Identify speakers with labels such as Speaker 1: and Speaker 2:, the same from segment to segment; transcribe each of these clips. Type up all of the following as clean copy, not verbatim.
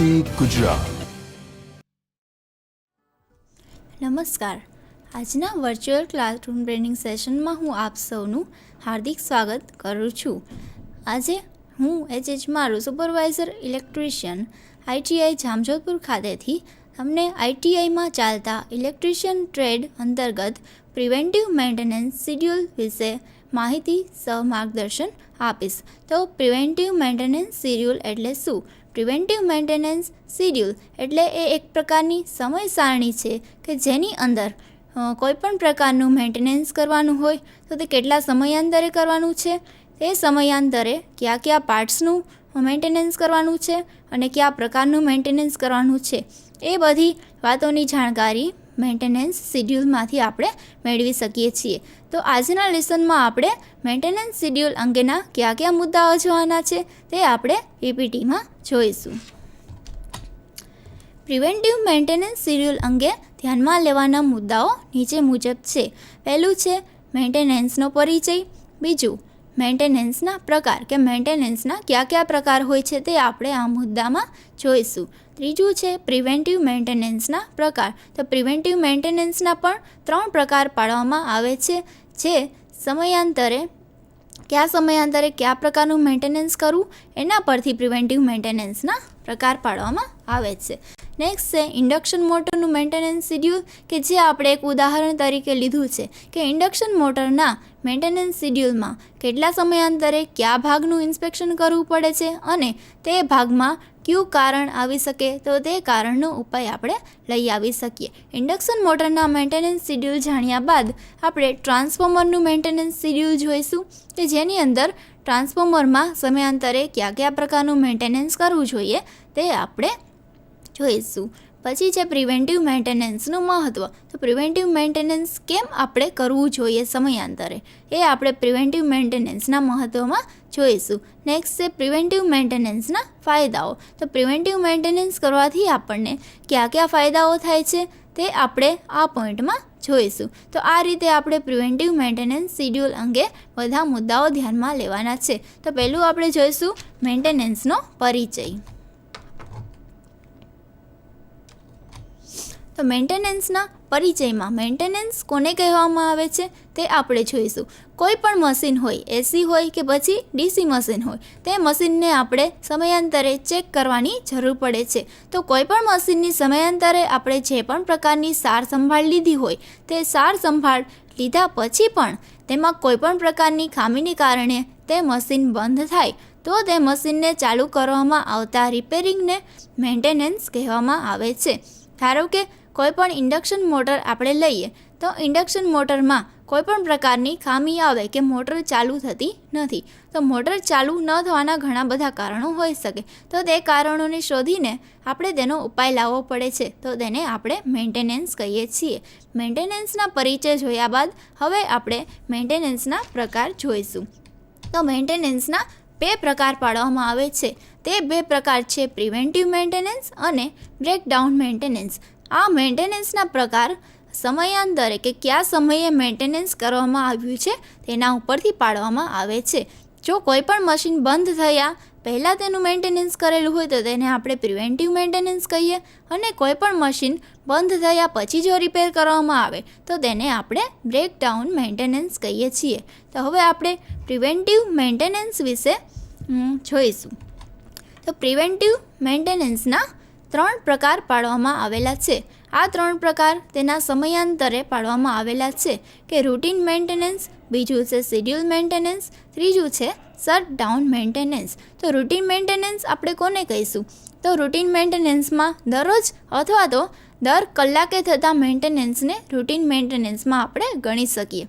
Speaker 1: IIT Gujarat.
Speaker 2: નમસ્કાર. આજના virtual classroom training સેશનમાં હું આપ સૌનું હાર્દિક સ્વાગત કરું છું. આજે હું એચ મારું સુપરવાઇઝર ઇલેક્ટ્રિશિયન આઈટીઆઈ જામજોધપુર ખાતેથી તમને આઈટીઆઈમાં ચાલતા ઇલેક્ટ્રિશિયન ટ્રેડ અંતર્ગત પ્રિવેન્ટિવ મેન્ટેનન્સ શિડ્યુલ વિશે માહિતી સહ માર્ગદર્શન આપીશ. તો પ્રિવેન્ટિવ મેન્ટેનન્સ શિડ્યુલ એટલે શું? પ્રિવેન્ટિવ મેન્ટેનન્સ શિડ્યુલ એટલે એ એક પ્રકારની સમય સારણી છે કે જેની અંદર કોઈપણ પ્રકારનું મેન્ટેનન્સ કરવાનું હોય તો તે કેટલા સમયાંતરે કરવાનું છે, તે સમયાંતરે કયા કયા પાર્ટ્સનું મેન્ટેનન્સ કરવાનું છે અને કયા પ્રકારનું મેન્ટેનન્સ કરવાનું છે, એ બધી વાતોની જાણકારી મેન્ટેનન્સ શિડ્યુલમાંથી આપણે મેળવી શકીએ છીએ. તો આજના લેસનમાં આપણે મેન્ટેનન્સ શિડ્યુલ અંગેના કયા કયા મુદ્દાઓ જોવાના છે તે આપણે પીપીટીમાં જોઈશું. પ્રિવેન્ટિવ મેન્ટેનન્સ શિડ્યુલ અંગે ધ્યાનમાં લેવાના મુદ્દાઓ નીચે મુજબ છે. પહેલું છે મેન્ટેનન્સનો પરિચય. બીજું મેન્ટેનન્સના પ્રકાર કે મેન્ટેનન્સના કયા કયા પ્રકાર હોય છે તે આપણે આ મુદ્દામાં જોઈશું. ત્રીજું છે પ્રિવેન્ટિવ મેન્ટેનન્સના પ્રકાર. તો પ્રિવેન્ટિવ મેન્ટેનન્સના પણ 3 પ્રકાર પાડવામાં આવે છે, જે કયા સમયાંતરે કયા પ્રકારનું મેન્ટેનન્સ કરવું એના પરથી પ્રિવેન્ટિવ મેન્ટેનન્સના પ્રકાર પાડવામાં આવે છે. નેક્સ્ટ છે ઇન્ડક્શન મોટરનું મેન્ટેનન્સ શિડ્યુલ, કે જે આપણે એક ઉદાહરણ તરીકે લીધું છે કે ઇન્ડક્શન મોટરના મેન્ટેનન્સ શિડ્યુલમાં કેટલા સમયાંતરે કયા ભાગનું ઇન્સ્પેક્શન કરવું પડે છે અને તે ભાગમાં કયું કારણ આવી શકે તો તે કારણનો ઉપાય આપણે લઈ આવી શકીએ. ઇન્ડક્શન મોટરના મેન્ટેનન્સ શિડ્યુલ જાણ્યા બાદ આપણે ટ્રાન્સફોર્મરનું મેન્ટેનન્સ શિડ્યુલ જોઈશું કે જેની અંદર ટ્રાન્સફોર્મરમાં સમયાંતરે કયા કયા પ્રકારનું મેન્ટેનન્સ કરવું જોઈએ તે આપણે જોઈશું. પછી છે પ્રિવેન્ટિવ મેન્ટેનન્સનું મહત્ત્વ. તો પ્રિવેન્ટિવ મેન્ટેનન્સ કેમ આપણે કરવું જોઈએ સમયાંતરે, એ આપણે પ્રિવેન્ટિવ મેન્ટેનન્સના મહત્ત્વમાં જોઈશું. નેક્સ્ટ છે પ્રિવેન્ટિવ મેન્ટેનન્સના ફાયદાઓ. તો પ્રિવેન્ટિવ મેન્ટેનન્સ કરવાથી આપણને કયા કયા ફાયદાઓ થાય છે તે આપણે આ પોઈન્ટમાં જોઈશું. તો આ રીતે આપણે પ્રિવેન્ટિવ મેન્ટેનન્સ શિડ્યુલ અંગે બધા મુદ્દાઓ ધ્યાનમાં લેવાના છે. તો પહેલું આપણે જોઈશું મેન્ટેનન્સનો પરિચય. તો મેન્ટેનન્સના પરિચયમાં મેન્ટેનન્સ કોને કહેવામાં આવે છે તે આપણે જોઈશું. કોઈ પણ મશીન હોય, એસી હોય કે પછી ડીસી મશીન હોય, તે મશીનને આપણે સમયાંતરે ચેક કરવાની જરૂર પડે છે. તો કોઈ પણ મશીનની સમયાંતરે આપણે જે પણ પ્રકારની સાર સંભાળ લીધી હોય તે સાર સંભાળ લીધા પછી પણ તેમાં કોઈ પણ પ્રકારની ખામીને કારણે તે મશીન બંધ થાય તો તે મશીનને ચાલુ કરવામાં આવતા રિપેરિંગને મેન્ટેનન્સ કહેવામાં આવે છે. ધારો કે કોઈ પણ ઇન્ડક્શન મોટર આપણે લઈએ તો ઇન્ડક્શન મોટરમાં કોઈ પણ પ્રકારની ખામી આવે કે મોટર ચાલુ થતી નથી, તો મોટર ચાલુ ન થવાના ઘણા બધા કારણો હોઈ શકે. તો તે કારણોને શોધીને આપણે તેનો ઉપાય લાવવો પડે છે, તો તેને આપણે મેન્ટેનન્સ કહીએ છીએ. મેન્ટેનન્સના પરિચય જોયા બાદ હવે આપણે મેન્ટેનન્સના પ્રકાર જોઈશું. તો મેન્ટેનન્સના 2 પ્રકાર પાડવામાં આવે છે. તે 2 પ્રકાર છે પ્રિવેન્ટિવ મેન્ટેનન્સ અને બ્રેકડાઉન મેન્ટેનન્સ. આ મેન્ટેનન્સના પ્રકાર સમયાંતરે કે કયા સમયે મેન્ટેનન્સ કરવામાં આવ્યું છે તેના ઉપરથી પાડવામાં આવે છે. જો કોઈ પણ મશીન બંધ થયા પહેલાં તેનું મેન્ટેનન્સ કરેલું હોય તો તેને આપણે પ્રિવેન્ટિવ મેન્ટેનન્સ કહીએ, અને કોઈ પણ મશીન બંધ થયા પછી જો રિપેર કરવામાં આવે તો તેને આપણે બ્રેકડાઉન મેન્ટેનન્સ કહીએ છીએ. તો હવે આપણે પ્રિવેન્ટિવ મેન્ટેનન્સ વિશે જોઈશું. તો પ્રિવેન્ટિવ મેન્ટેનન્સના 3 પ્રકાર પાડવામાં આવેલા છે. આ 3 પ્રકાર તેના સમયાંતરે પાડવામાં આવેલા છે કે રૂટીન મેન્ટેનન્સ, બીજું છે શિડ્યુલ મેન્ટેનન્સ, ત્રીજું છે શટડાઉન મેન્ટેનન્સ. તો રૂટીન મેન્ટેનન્સ આપણે કોને કહીશું? તો રૂટીન મેન્ટેનન્સમાં દરરોજ અથવા તો દર કલાકે થતા મેન્ટેનન્સને રૂટીન મેન્ટેનન્સમાં આપણે ગણી શકીએ.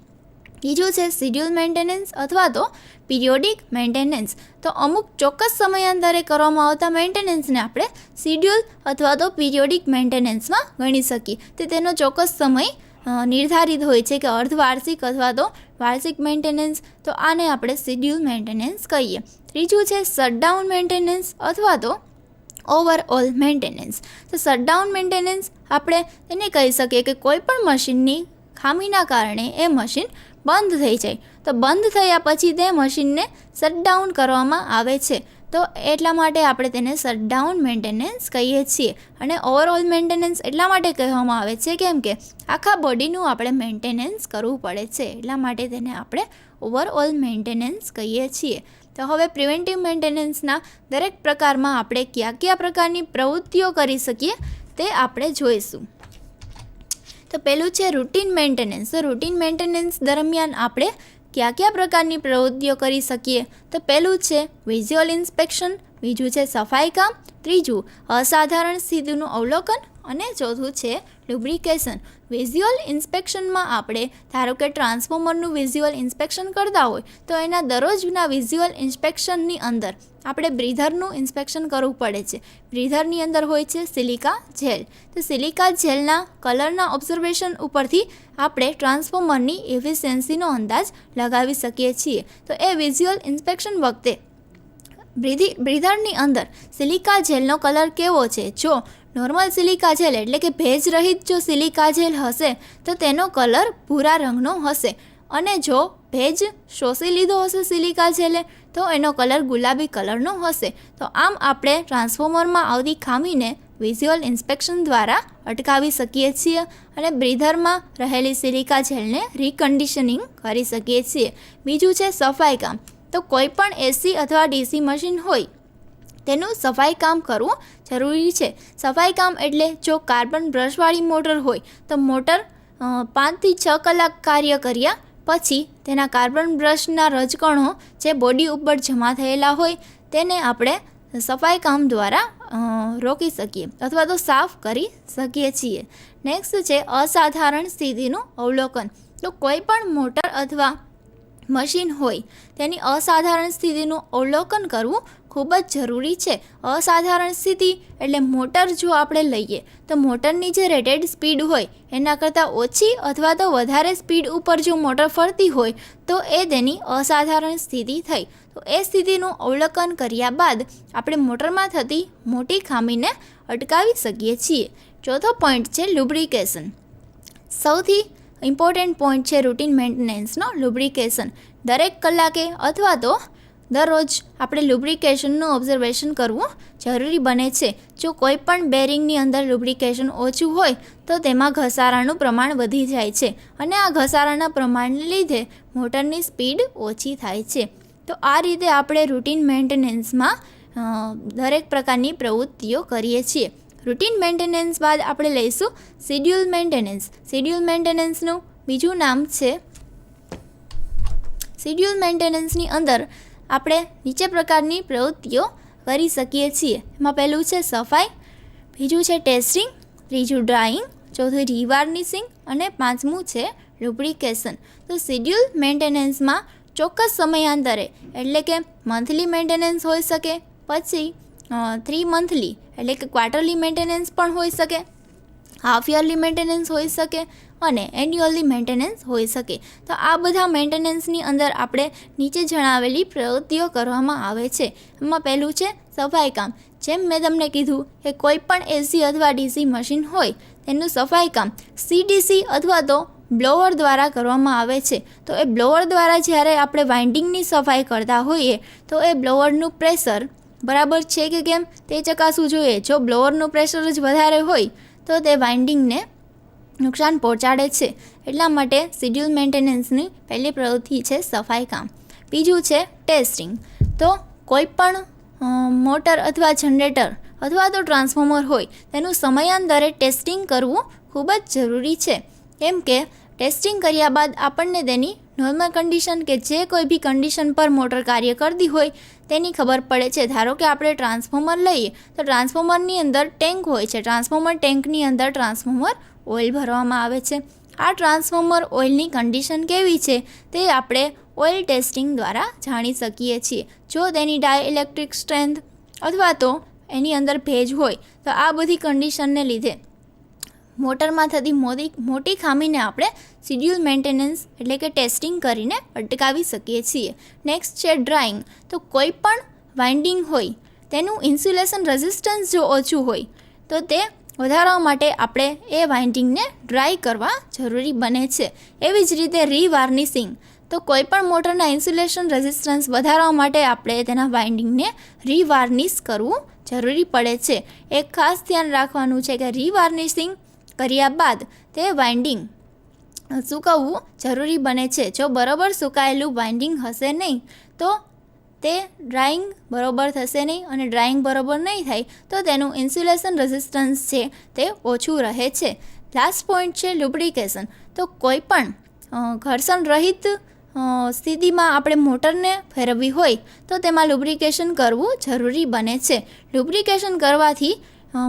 Speaker 2: બીજું છે શિડ્યુલ મેન્ટેનન્સ અથવા તો પિરિયોડિક મેન્ટેનન્સ. તો અમુક ચોક્કસ સમયાંતરે કરવામાં આવતા મેન્ટેનન્સને આપણે શિડ્યુલ અથવા તો પિરિયોડિક મેન્ટેનન્સમાં ગણી શકીએ. તે તેનો ચોક્કસ સમય નિર્ધારિત હોય છે કે અર્ધવાર્ષિક અથવા તો વાર્ષિક મેન્ટેનન્સ, તો આને આપણે શિડ્યુલ મેન્ટેનન્સ કહીએ. ત્રીજું છે શટડાઉન મેન્ટેનન્સ અથવા તો ઓવરઓલ મેન્ટેનન્સ. તો શટડાઉન મેન્ટેનન્સ આપણે તેને કહી શકીએ કે કોઈ પણ મશીનની ખામીના કારણે એ મશીન બંધ થઈ જાય, તો બંધ થયા પછી તે મશીનને શટડાઉન કરવામાં આવે છે. તો એટલા માટે આપણે તેને શટડાઉન મેન્ટેનન્સ કહીએ છીએ. અને ઓવરઓલ મેન્ટેનન્સ એટલા માટે કહેવામાં આવે છે કેમ કે આખા બોડીનું આપણે મેન્ટેનન્સ કરવું પડે છે, એટલા માટે તેને આપણે ઓવરઓલ મેન્ટેનન્સ કહીએ છીએ. તો હવે પ્રિવેન્ટિવ મેન્ટેનન્સના દરેક પ્રકારમાં આપણે કયા કયા પ્રકારની પ્રવૃત્તિઓ કરી શકીએ તે આપણે જોઈશું. તો પહેલું છે રૂટીન મેન્ટેનન્સ. તો રૂટીન મેન્ટેનન્સ દરમિયાન આપણે કયા કયા પ્રકારની પ્રવૃત્તિઓ કરી શકીએ? તો પહેલું છે વિઝ્યુઅલ ઇન્સ્પેક્શન, બીજું છે સફાઈ કામ, ત્રીજું અસાધારણ સ્થિતિનું અવલોકન અને ચોથું છે લ્યુબ્રિકેશન. વિઝ્યુઅલ ઇન્સ્પેક્શનમાં આપણે ધારો કે ટ્રાન્સફોર્મરનું વિઝ્યુઅલ ઇન્સ્પેક્શન કરતા હોય તો એના દરરોજના વિઝ્યુઅલ ઇન્સ્પેક્શનની અંદર આપણે બ્રીધરનું ઇન્સ્પેક્શન કરવું પડે છે. બ્રીધરની અંદર હોય છે સિલિકા જેલ. તો સિલિકા જેલના કલરના ઓબ્ઝર્વેશન ઉપરથી આપણે ટ્રાન્સફોર્મરની એફિશિયન્સીનો અંદાજ લગાવી શકીએ છીએ. તો એ વિઝ્યુઅલ ઇન્સ્પેક્શન વખતે બ્રીધરની અંદર સિલિકા જેલનો કલર કેવો છે, જો નોર્મલ સિલિકા જેલ એટલે કે ભેજ રહિત જો સિલિકા જેલ હશે તો તેનો કલર ભૂરા રંગનો હશે, અને જો ભેજ શોષી લીધો હશે સિલિકા જેલે તો એનો કલર ગુલાબી કલરનો હશે. તો આમ આપણે ટ્રાન્સફોર્મરમાં આવતી ખામીને વિઝ્યુઅલ ઇન્સ્પેક્શન દ્વારા અટકાવી શકીએ છીએ અને બ્રીધરમાં રહેલી સિલિકા જેલને રિકન્ડિશનિંગ કરી શકીએ છીએ. બીજું છે સફાઈ કામ. તો કોઈ પણ એસી અથવા ડીસી મશીન હોય તેનું સફાઈ કામ કરવું જરૂરી છે. સફાઈ કામ એટલે જો કાર્બન બ્રશવાળી મોટર હોય તો મોટર 5 થી 6 કલાક કાર્ય કર્યા પછી તેના કાર્બન બ્રશના રજકણો જે બોડી ઉપર જમા થયેલા હોય તેને આપણે સફાઈ કામ દ્વારા રોકી શકીએ અથવા તો સાફ કરી શકીએ છીએ. નેક્સ્ટ છે અસાધારણ સ્થિતિનું અવલોકન. તો કોઈ પણ મોટર અથવા મશીન હોય તેની અસાધારણ સ્થિતિનું અવલોકન કરવું ખૂબ જ જરૂરી છે. અસાધારણ સ્થિતિ એટલે મોટર જો આપણે લઈએ તો મોટરની જે રેટેડ સ્પીડ હોય એના કરતાં ઓછી અથવા તો વધારે સ્પીડ ઉપર જો મોટર ફરતી હોય તો એ તેની અસાધારણ સ્થિતિ થઈ. તો એ સ્થિતિનું અવલોકન કર્યા બાદ આપણે મોટરમાં થતી મોટી ખામીને અટકાવી શકીએ છીએ. ચોથો પોઈન્ટ છે લ્યુબ્રિકેશન. સૌથી ઇમ્પોર્ટન્ટ પોઈન્ટ છે રૂટીન મેન્ટેનન્સનો લ્યુબ્રિકેશન. દરેક કલાકે અથવા તો દરરોજ આપણે લ્યુબ્રિકેશનનું ઓબ્ઝર્વેશન કરવું જરૂરી બને છે. જો કોઈ પણ બેરિંગની અંદર લ્યુબ્રિકેશન ઓછું હોય તો તેમાં ઘસારાનું પ્રમાણ વધી જાય છે અને આ ઘસારાના પ્રમાણને લીધે મોટરની સ્પીડ ઓછી થાય છે. તો આ રીતે આપણે રૂટીન મેન્ટેનન્સમાં દરેક પ્રકારની પ્રવૃત્તિઓ કરીએ છીએ. રૂટીન મેન્ટેનન્સ બાદ આપણે લઈશું શિડ્યુલ મેન્ટેનન્સ. શિડ્યુલ મેન્ટેનન્સનું બીજું નામ છે શિડ્યુલ મેન્ટેનન્સની અંદર આપણે નીચે પ્રકારની પ્રવૃત્તિઓ કરી શકીએ છીએ. એમાં પહેલું છે સફાઈ, બીજું છે ટેસ્ટિંગ, ત્રીજું ડ્રાઇંગ, ચોથું રિવાર્નિશિંગ અને પાંચમું છે લ્યુબ્રિકેશન. તો શિડ્યુલ મેન્ટેનન્સમાં ચોક્કસ સમયાંતરે એટલે કે મંથલી મેન્ટેનન્સ હોઈ શકે, પછી 3 મંથલી એટલે કે ક્વાર્ટરલી મેન્ટેનન્સ પણ હોઈ શકે, હાફ યરલી મેન્ટેનન્સ હોઈ શકે અને એન્યુઅલી મેન્ટેનન્સ હોઈ શકે. તો આ બધા મેન્ટેનન્સની અંદર આપણે નીચે જણાવેલી પ્રવૃત્તિઓ કરવામાં આવે છે. એમાં પહેલું છે સફાઈ કામ. જેમ મેં તમને કીધું કે કોઈ પણ એસી અથવા ડીસી મશીન હોય તેનું સફાઈ કામ સીડીસી અથવા તો બ્લોઅર દ્વારા કરવામાં આવે છે. તો એ બ્લોઅર દ્વારા જ્યારે આપણે વાઇન્ડિંગની સફાઈ કરતા હોઈએ તો એ બ્લોઅરનું પ્રેશર બરાબર છે કે કેમ તે ચકાસવું જોઈએ. જો બ્લોઅરનું પ્રેશર જ વધારે હોય તો તે વાઇન્ડિંગને નુકસાન પહોંચાડે છે. એટલા માટે શિડ્યુલ મેન્ટેનન્સની પહેલી પ્રવૃત્તિ છે સફાઈ કામ. બીજું છે ટેસ્ટિંગ. તો કોઈ પણ મોટર અથવા જનરેટર અથવા તો ટ્રાન્સફોર્મર હોય તેનું સમયાંતરે ટેસ્ટિંગ કરવું ખૂબ જ જરૂરી છે. કેમ કે ટેસ્ટિંગ કર્યા બાદ આપણને તેની નોર્મલ કન્ડિશન કે જે કોઈ બી કન્ડિશન પર મોટર કાર્ય કરતી હોય તેની ખબર પડે છે. ધારો કે આપણે ટ્રાન્સફોર્મર લઈએ તો ટ્રાન્સફોર્મરની અંદર ટેન્ક હોય છે. ટ્રાન્સફોર્મર ટેન્કની અંદર ટ્રાન્સફોર્મર ઓઇલ ભરવામાં આવે છે. આ ટ્રાન્સફોર્મર ઓઇલની કન્ડિશન કેવી છે તે આપણે ઓઇલ ટેસ્ટિંગ દ્વારા જાણી શકીએ છીએ. જો તેની ડાયઇલેક્ટ્રિક સ્ટ્રેન્થ અથવા તો એની અંદર ભેજ હોય તો આ બધી કન્ડિશનને લીધે મોટરમાં થતી મોટી ખામીને આપણે શિડ્યુલ મેન્ટેનન્સ એટલે કે ટેસ્ટિંગ કરીને અટકાવી શકીએ છીએ. નેક્સ્ટ છે ડ્રાઇંગ. તો કોઈ પણ વાઇન્ડિંગ હોય તેનું ઇન્સ્યુલેશન રેઝિસ્ટન્સ જો ઓછું હોય તો તે વધારવા માટે આપણે એ વાઇન્ડિંગને ડ્રાય કરવા જરૂરી બને છે. એવી જ રીતે રીવાર્નિશિંગ. તો તો કોઈપણ મોટરના ઇન્સ્યુલેશન રેઝિસ્ટન્સ વધારવા માટે આપણે તેના વાઇન્ડિંગને રીવાર્નિશ કરવું જરૂરી પડે છે. એક ખાસ ધ્યાન રાખવાનું છે કે રીવાર્નિશિંગ કર્યા બાદ તે વાઇન્ડિંગ સૂકવવું જરૂરી બને છે. જો બરાબર સુકાયેલું વાઇન્ડિંગ હશે નહીં તો તે ડ્રાઇંગ બરાબર થશે નહીં, અને ડ્રાઇંગ બરાબર નહીં થાય તો તેનું ઇન્સ્યુલેશન રેઝિસ્ટન્સ છે તે ઓછું રહે છે. લાસ્ટ પોઈન્ટ છે લુબ્રિકેશન. તો કોઈ પણ ઘર્ષણ રહિત સ્થિતિમાં આપણે મોટરને ફેરવવી હોય તો તેમાં લુબ્રિકેશન કરવું જરૂરી બને છે. લુબ્રિકેશન કરવાથી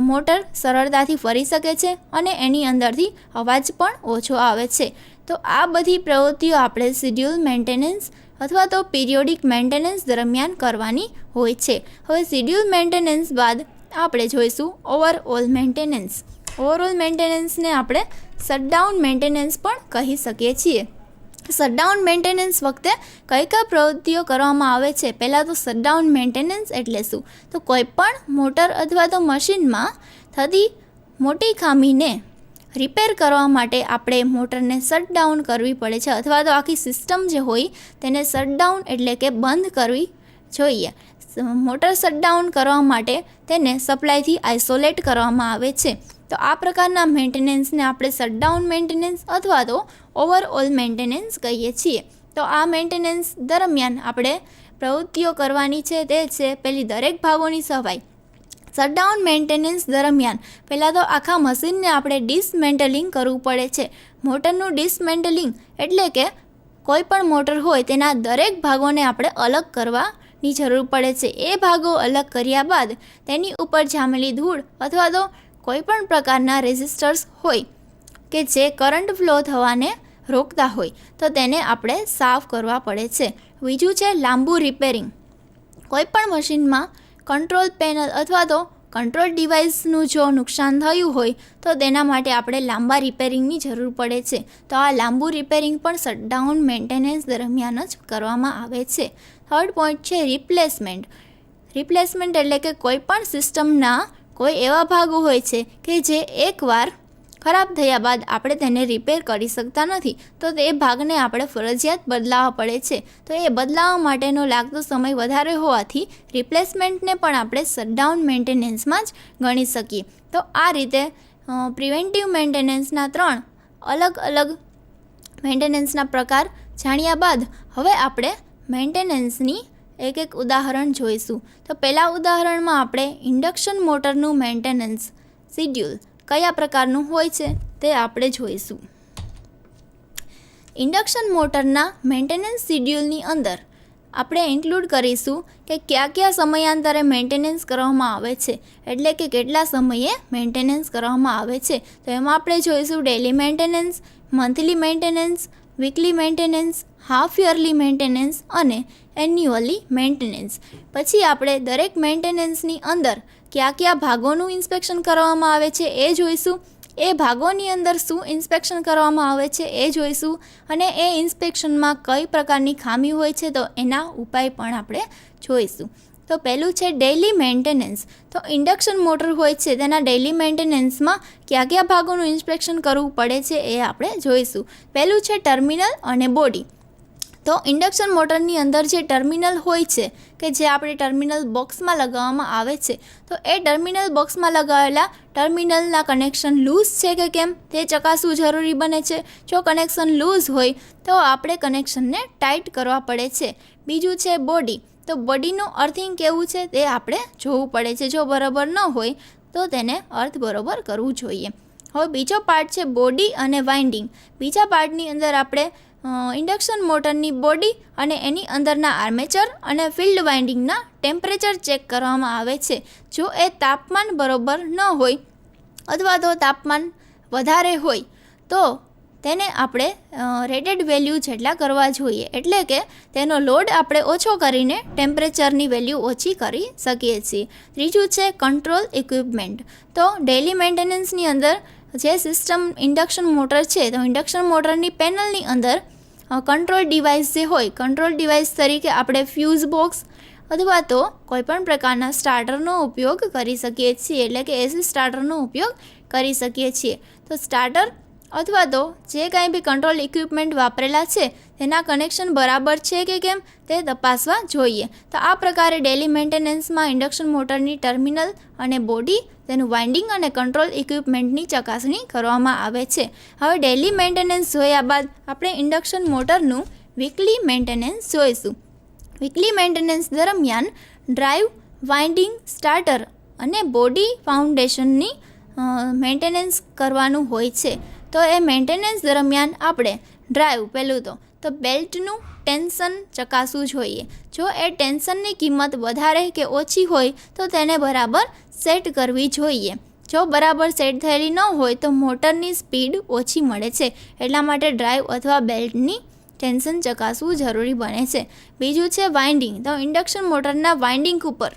Speaker 2: મોટર સરળતાથી ફરી શકે છે અને એની અંદરથી અવાજ પણ ઓછો આવે છે. તો આ બધી પ્રવૃત્તિઓ આપણે શિડ્યુલ મેન્ટેનન્સ અથવા તો પિરિયોડિક મેન્ટેનન્સ દરમિયાન કરવાની હોય છે. હવે શિડ્યુલ મેન્ટેનન્સ બાદ આપણે જોઈશું ઓવરઓલ મેન્ટેનન્સ. ઓવરઓલ મેન્ટેનન્સને આપણે શટડાઉન મેન્ટેનન્સ પણ કહી શકીએ છીએ. શટડાઉન મેન્ટેનન્સ વખતે કઈ કઈ પ્રવૃત્તિઓ કરવામાં આવે છે? પહેલાં તો શટડાઉન મેન્ટેનન્સ એટલે શું? તો કોઈ પણ મોટર અથવા તો મશીનમાં થતી મોટી ખામીને રિપેર કરવા માટે આપણે મોટરને શટડાઉન કરવી પડે છે, અથવા તો આખી સિસ્ટમ જે હોય તેને શટડાઉન એટલે કે બંધ કરવી જોઈએ. મોટર શટડાઉન કરવા માટે તેને સપ્લાયથી આઇસોલેટ કરવામાં આવે છે. તો આ પ્રકારના મેન્ટેનન્સને આપણે શટડાઉન મેન્ટેનન્સ અથવા તો ઓવરઓલ મેન્ટેનન્સ કહીએ છીએ. તો આ મેન્ટેનન્સ દરમિયાન આપણે પ્રવૃત્તિઓ કરવાની છે તે છે પહેલી દરેક ભાગોની સફાઈ. શટડાઉન મેન્ટેનન્સ દરમિયાન પહેલાં તો આખા મશીનને આપણે ડિસમેન્ટલિંગ કરવું પડે છે. મોટરનું ડિસમેન્ટલિંગ એટલે કે કોઈ પણ મોટર હોય તેના દરેક ભાગોને આપણે અલગ કરવાની જરૂર પડે છે. એ ભાગો અલગ કર્યા બાદ તેની ઉપર જામેલી ધૂળ અથવા તો કોઈપણ પ્રકારના રેઝિસ્ટર્સ હોય કે જે કરંટ ફ્લો થવાને રોકતા હોય તો તેને આપણે સાફ કરવા પડે છે. બીજું છે લાંબુ રિપેરિંગ. કોઈપણ મશીનમાં કંટ્રોલ પેનલ અથવા તો કંટ્રોલ ડિવાઇસનું જો નુકસાન થયું હોય તો તેના માટે આપણે લાંબા રિપેરિંગની જરૂર પડે છે. તો આ લાંબુ રિપેરિંગ પણ શટડાઉન મેન્ટેનન્સ દરમિયાન જ કરવામાં આવે છે. થર્ડ પોઈન્ટ છે રિપ્લેસમેન્ટ. રિપ્લેસમેન્ટ એટલે કે કોઈ પણ સિસ્ટમના કોઈ એવા ભાગો હોય છે કે જે એકવાર ખરાબ થયા બાદ આપણે તેને રિપેર કરી શકતા નથી, તો તે ભાગને આપણે ફરજિયાત બદલાવવા પડે છે. તો એ બદલાવવા માટેનો લાગતો સમય વધારે હોવાથી રિપ્લેસમેન્ટને પણ આપણે શટડાઉન મેન્ટેનન્સમાં જ ગણી શકીએ. તો આ રીતે પ્રિવેન્ટિવ મેન્ટેનન્સના 3 અલગ અલગ મેન્ટેનન્સના પ્રકાર જાણ્યા બાદ હવે આપણે મેન્ટેનન્સની એક એક ઉદાહરણ જોઈશું. તો પહેલા ઉદાહરણમાં આપણે ઇન્ડક્શન મોટરનું મેન્ટેનન્સ શિડ્યુલ કયા પ્રકારનું હોય છે તે આપણે જોઈશું. ઇન્ડક્શન મોટરના મેન્ટેનન્સ શિડ્યુલની અંદર આપણે ઇન્ક્લુડ કરીશું કે કયા સમયાંતરે મેન્ટેનન્સ કરવામાં આવે છે, એટલે કે કેટલા સમયે મેન્ટેનન્સ કરવામાં આવે છે. તો એમાં આપણે જોઈશું daily maintenance, monthly maintenance, weekly maintenance, half yearly maintenance અને એન્યુઅલી મેન્ટેનન્સ. પછી આપણે દરેક મેન્ટેનન્સની અંદર કયા ભાગોનું ઇન્સ્પેક્શન કરવામાં આવે છે એ જોઈશું. એ ભાગોની અંદર શું ઇન્સ્પેક્શન કરવામાં આવે છે એ જોઈશું, અને એ ઇન્સ્પેક્શનમાં કઈ પ્રકારની ખામી હોય છે તો એના ઉપાય પણ આપણે જોઈશું. તો પહેલું છે ડેઇલી મેન્ટેનન્સ. તો ઇન્ડક્શન મોટર હોય છે તેના ડેઇલી મેન્ટેનન્સમાં કયા ભાગોનું ઇન્સ્પેક્શન કરવું પડે છે એ આપણે જોઈશું. પહેલું છે ટર્મિનલ અને બોડી. તો ઇન્ડક્શન મોટરની અંદર જે ટર્મિનલ હોય છે કે જે આપણે ટર્મિનલ બોક્સમાં લગાવવામાં આવે છે, તો એ ટર્મિનલ બોક્સમાં લગાવેલા ટર્મિનલના કનેક્શન લૂઝ છે કે કેમ તે ચકાસવું જરૂરી બને છે. જો કનેક્શન લૂઝ હોય તો આપણે કનેક્શનને ટાઈટ કરવા પડે છે. બીજું છે બોડી. તો બોડીનું અર્થિંગ કેવું છે તે આપણે જોવું પડે છે. જો બરાબર ન હોય તો તેને અર્થ બરાબર કરવું જોઈએ. હવે બીજો પાર્ટ છે બોડી અને વાઇન્ડિંગ. બીજા પાર્ટની અંદર આપણે ઇન્ડક્શન મોટરની બોડી અને એની અંદરના આર્મેચર અને ફિલ્ડ વાઇન્ડિંગના ટેમ્પરેચર ચેક કરવામાં આવે છે. જો એ તાપમાન બરાબર ન હોય અથવા તો તાપમાન વધારે હોય તો તેને આપણે રેટેડ વેલ્યુ જેટલા કરવા જોઈએ, એટલે કે તેનો લોડ આપણે ઓછો કરીને ટેમ્પરેચરની વેલ્યુ ઓછી કરી શકીએ છીએ. ત્રીજું છે કંટ્રોલ ઇક્વિપમેન્ટ. તો ડેઇલી મેન્ટેનન્સની અંદર જે સિસ્ટમ ઇન્ડક્શન મોટર છે તો ઇન્ડક્શન મોટરની પેનલની અંદર કંટ્રોલ ડિવાઇસ જે હોય, કંટ્રોલ ડિવાઇસ તરીકે આપણે ફ્યુઝ બોક્સ અથવા તો કોઈપણ પ્રકારના સ્ટાર્ટરનો ઉપયોગ કરી શકીએ છીએ, એટલે કે એસી સ્ટાર્ટરનો ઉપયોગ કરી શકીએ છીએ. તો સ્ટાર્ટર અથવા તો જે કાંઈ બી કંટ્રોલ ઇક્વિપમેન્ટ વાપરેલા છે તેના કનેક્શન બરાબર છે કે કેમ તે તપાસવા જોઈએ. તો આ પ્રકારે ડેલી મેન્ટેનન્સમાં ઇન્ડક્શન મોટરની ટર્મિનલ અને બોડી, તેનું વાઇન્ડિંગ અને કંટ્રોલ ઇક્વિપમેન્ટની ચકાસણી કરવામાં આવે છે. હવે ડેલી મેન્ટેનન્સ જોયા બાદ આપણે ઇન્ડક્શન મોટરનું વીકલી મેન્ટેનન્સ જોઈશું. વીકલી મેન્ટેનન્સ દરમિયાન ડ્રાઈવ, વાઇન્ડિંગ, સ્ટાર્ટર અને બોડી ફાઉન્ડેશનની મેન્ટેનન્સ કરવાનું હોય છે. તો એ મેન્ટેનન્સ દરમિયાન આપણે ડ્રાઈવ પહેલું તો બેલ્ટનું ટેન્શન ચકાસવું જોઈએ. જો એ ટેન્શનની કિંમત વધારે કે ઓછી હોય તો તેને બરાબર સેટ કરવી જોઈએ. જો બરાબર સેટ થયેલી ન હોય તો મોટરની સ્પીડ ઓછી મળે છે. એટલા માટે ડ્રાઈવ અથવા બેલ્ટની ટેન્શન ચકાસવું જરૂરી બને છે. બીજું છે વાઇન્ડિંગ. તો ઇન્ડક્શન મોટરના વાઇન્ડિંગ ઉપર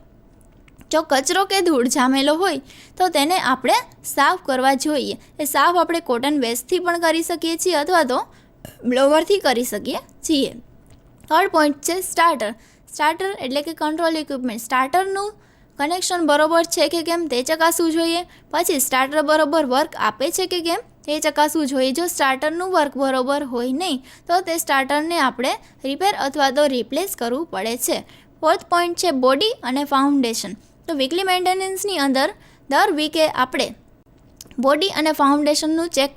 Speaker 2: જો કચરો કે ધૂળ જામેલો હોય તો તેને આપણે સાફ કરવા જોઈએ. એ સાફ આપણે કોટન વેસ્ટથી પણ કરી શકીએ છીએ અથવા તો બ્લોવરથી કરી શકીએ છીએ. થર્ડ પોઈન્ટ છે સ્ટાર્ટર. સ્ટાર્ટર એટલે કે કંટ્રોલ ઇક્વિપમેન્ટ. સ્ટાર્ટરનું કનેક્શન બરોબર છે કે કેમ તે ચકાસવું જોઈએ. પછી સ્ટાર્ટર બરોબર વર્ક આપે છે કે કેમ તે ચકાસવું જોઈએ. જો સ્ટાર્ટરનું વર્ક બરોબર હોય નહીં તો તે સ્ટાર્ટરને આપણે રિપેર અથવા તો રિપ્લેસ કરવું પડે છે. ફોર્થ પોઈન્ટ છે બોડી અને ફાઉન્ડેશન. તો વીકલી મેન્ટેનન્સની અંદર દર વીકે આપણે બોડી અને ફાઉન્ડેશનનું ચેક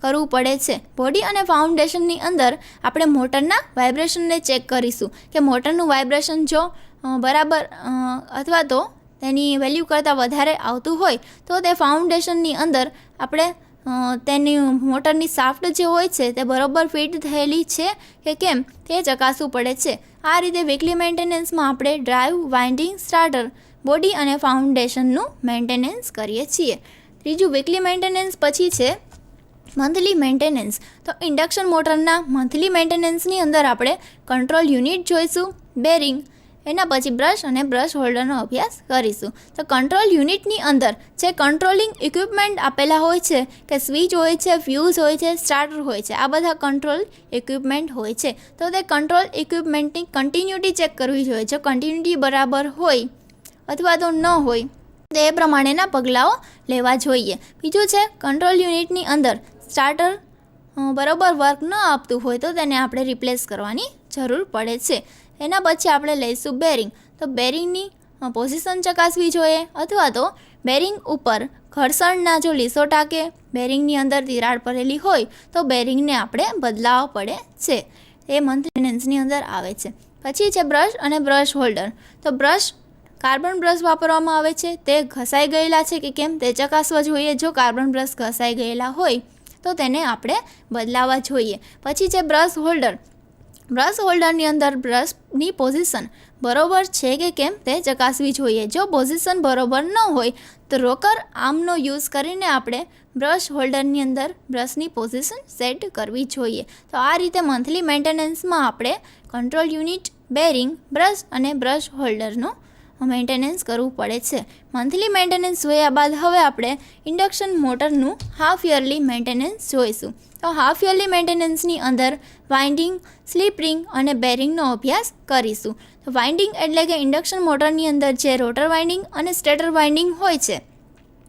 Speaker 2: કરવું પડે છે. બોડી અને ફાઉન્ડેશનની અંદર આપણે મોટરના વાઇબ્રેશનને ચેક કરીશું કે મોટરનું વાઇબ્રેશન જો બરાબર અથવા તો તેની વેલ્યુ કરતાં વધારે આવતું હોય તો તે ફાઉન્ડેશનની અંદર આપણે તેની મોટરની સાફ્ટ જે હોય છે તે બરાબર ફિટ થયેલી છે કે કેમ તે ચકાસવું પડે છે. આ રીતે વીકલી મેન્ટેનન્સમાં આપણે ડ્રાઈવ, વાઇન્ડિંગ, સ્ટાર્ટર, બોડી અને ફાઉન્ડેશનનું મેન્ટેનન્સ કરીએ છીએ. ત્રીજું વીકલી મેન્ટેનન્સ પછી છે મંથલી મેન્ટેનન્સ. તો ઇન્ડક્શન મોટરના મંથલી મેન્ટેનન્સની અંદર આપણે કંટ્રોલ યુનિટ જોઈશું, બેરિંગ, એના પછી બ્રશ અને બ્રશ હોલ્ડરનો અભ્યાસ કરીશું. તો કંટ્રોલ યુનિટની અંદર જે કંટ્રોલિંગ ઇક્વિપમેન્ટ આપેલા હોય છે કે સ્વિચ હોય છે, ફ્યુઝ હોય છે, સ્ટાર્ટર હોય છે, આ બધા કંટ્રોલ ઇક્વિપમેન્ટ હોય છે. તો તે કંટ્રોલ ઇક્વિપમેન્ટની કન્ટિન્યુટી ચેક કરવી જોઈએ. જો કન્ટિન્યુટી બરાબર હોય અથવા તો ન હોય તો એ પ્રમાણેના પગલાઓ લેવા જોઈએ. બીજું છે કંટ્રોલ યુનિટની અંદર સ્ટાર્ટર બરાબર વર્ક ન આપતું હોય તો તેને આપણે રિપ્લેસ કરવાની જરૂર પડે છે. એના પછી આપણે લઈશું બેરિંગ. તો બેરિંગની પોઝિશન ચકાસવી જોઈએ અથવા તો બેરિંગ ઉપર ઘર્ષણના જો લીસોટા કે બેરિંગની અંદર તિરાડ પડેલી હોય તો બેરિંગને આપણે બદલાવવા પડે છે. એ મંથલી મેન્ટેનન્સની અંદર આવે છે. પછી છે બ્રશ અને બ્રશ હોલ્ડર. તો બ્રશ કાર્બન બ્રશ વાપરવામાં આવે છે તે ઘસાઈ ગયેલા છે કે કેમ તે ચકાસવા જોઈએ. જો કાર્બન બ્રશ ઘસાઈ ગયેલા હોય તો તેને આપણે બદલાવવા જોઈએ. પછી છે બ્રશ હોલ્ડર. બ્રશ હોલ્ડરની અંદર બ્રશની પોઝિશન બરોબર છે કે કેમ તે ચકાસવી જોઈએ. જો પોઝિશન બરોબર ન હોય તો રોકર આર્મનો યુઝ કરીને આપણે બ્રશ હોલ્ડરની અંદર બ્રશની પોઝિશન સેટ કરવી જોઈએ. તો આ રીતે મંથલી મેન્ટેનન્સમાં આપણે કંટ્રોલ યુનિટ, બેરિંગ, બ્રશ અને બ્રશ હોલ્ડરનો મેન્ટેનન્સ કરવું પડે છે. મંથલી મેન્ટેનન્સ જોયા બાદ હવે આપણે ઇન્ડક્શન મોટરનું હાફ યરલી મેન્ટેનન્સ જોઈશું. તો હાફ યરલી મેન્ટેનન્સની અંદર વાઇન્ડિંગ, સ્લીપ રિંગ અને બેરિંગનો અભ્યાસ કરીશું. તો વાઇન્ડિંગ એટલે કે ઇન્ડક્શન મોટરની અંદર જે રોટર વાઇન્ડિંગ અને સ્ટેટર વાઇન્ડિંગ હોય છે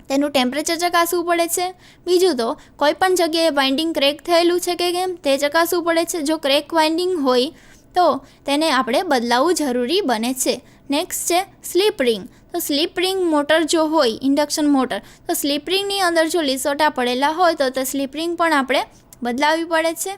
Speaker 2: તેનું ટેમ્પરેચર ચકાસવું પડે છે. બીજું તો કોઈ પણ જગ્યાએ વાઇન્ડિંગ ક્રેક થયેલું છે કે કેમ તે ચકાસવું પડે છે. જો ક્રેક વાઇન્ડિંગ હોય તો તેને આપણે બદલાવવું જરૂરી બને છે. નેક્સ્ટ છે સ્લીપ રિંગ. તો સ્લીપ રિંગ મોટર જો હોય ઇન્ડક્શન મોટર તો સ્લીપ રિંગની અંદર જો લીસોટા પડેલા હોય તો તે સ્લીપ રિંગ પણ આપણે બદલાવવી પડે છે.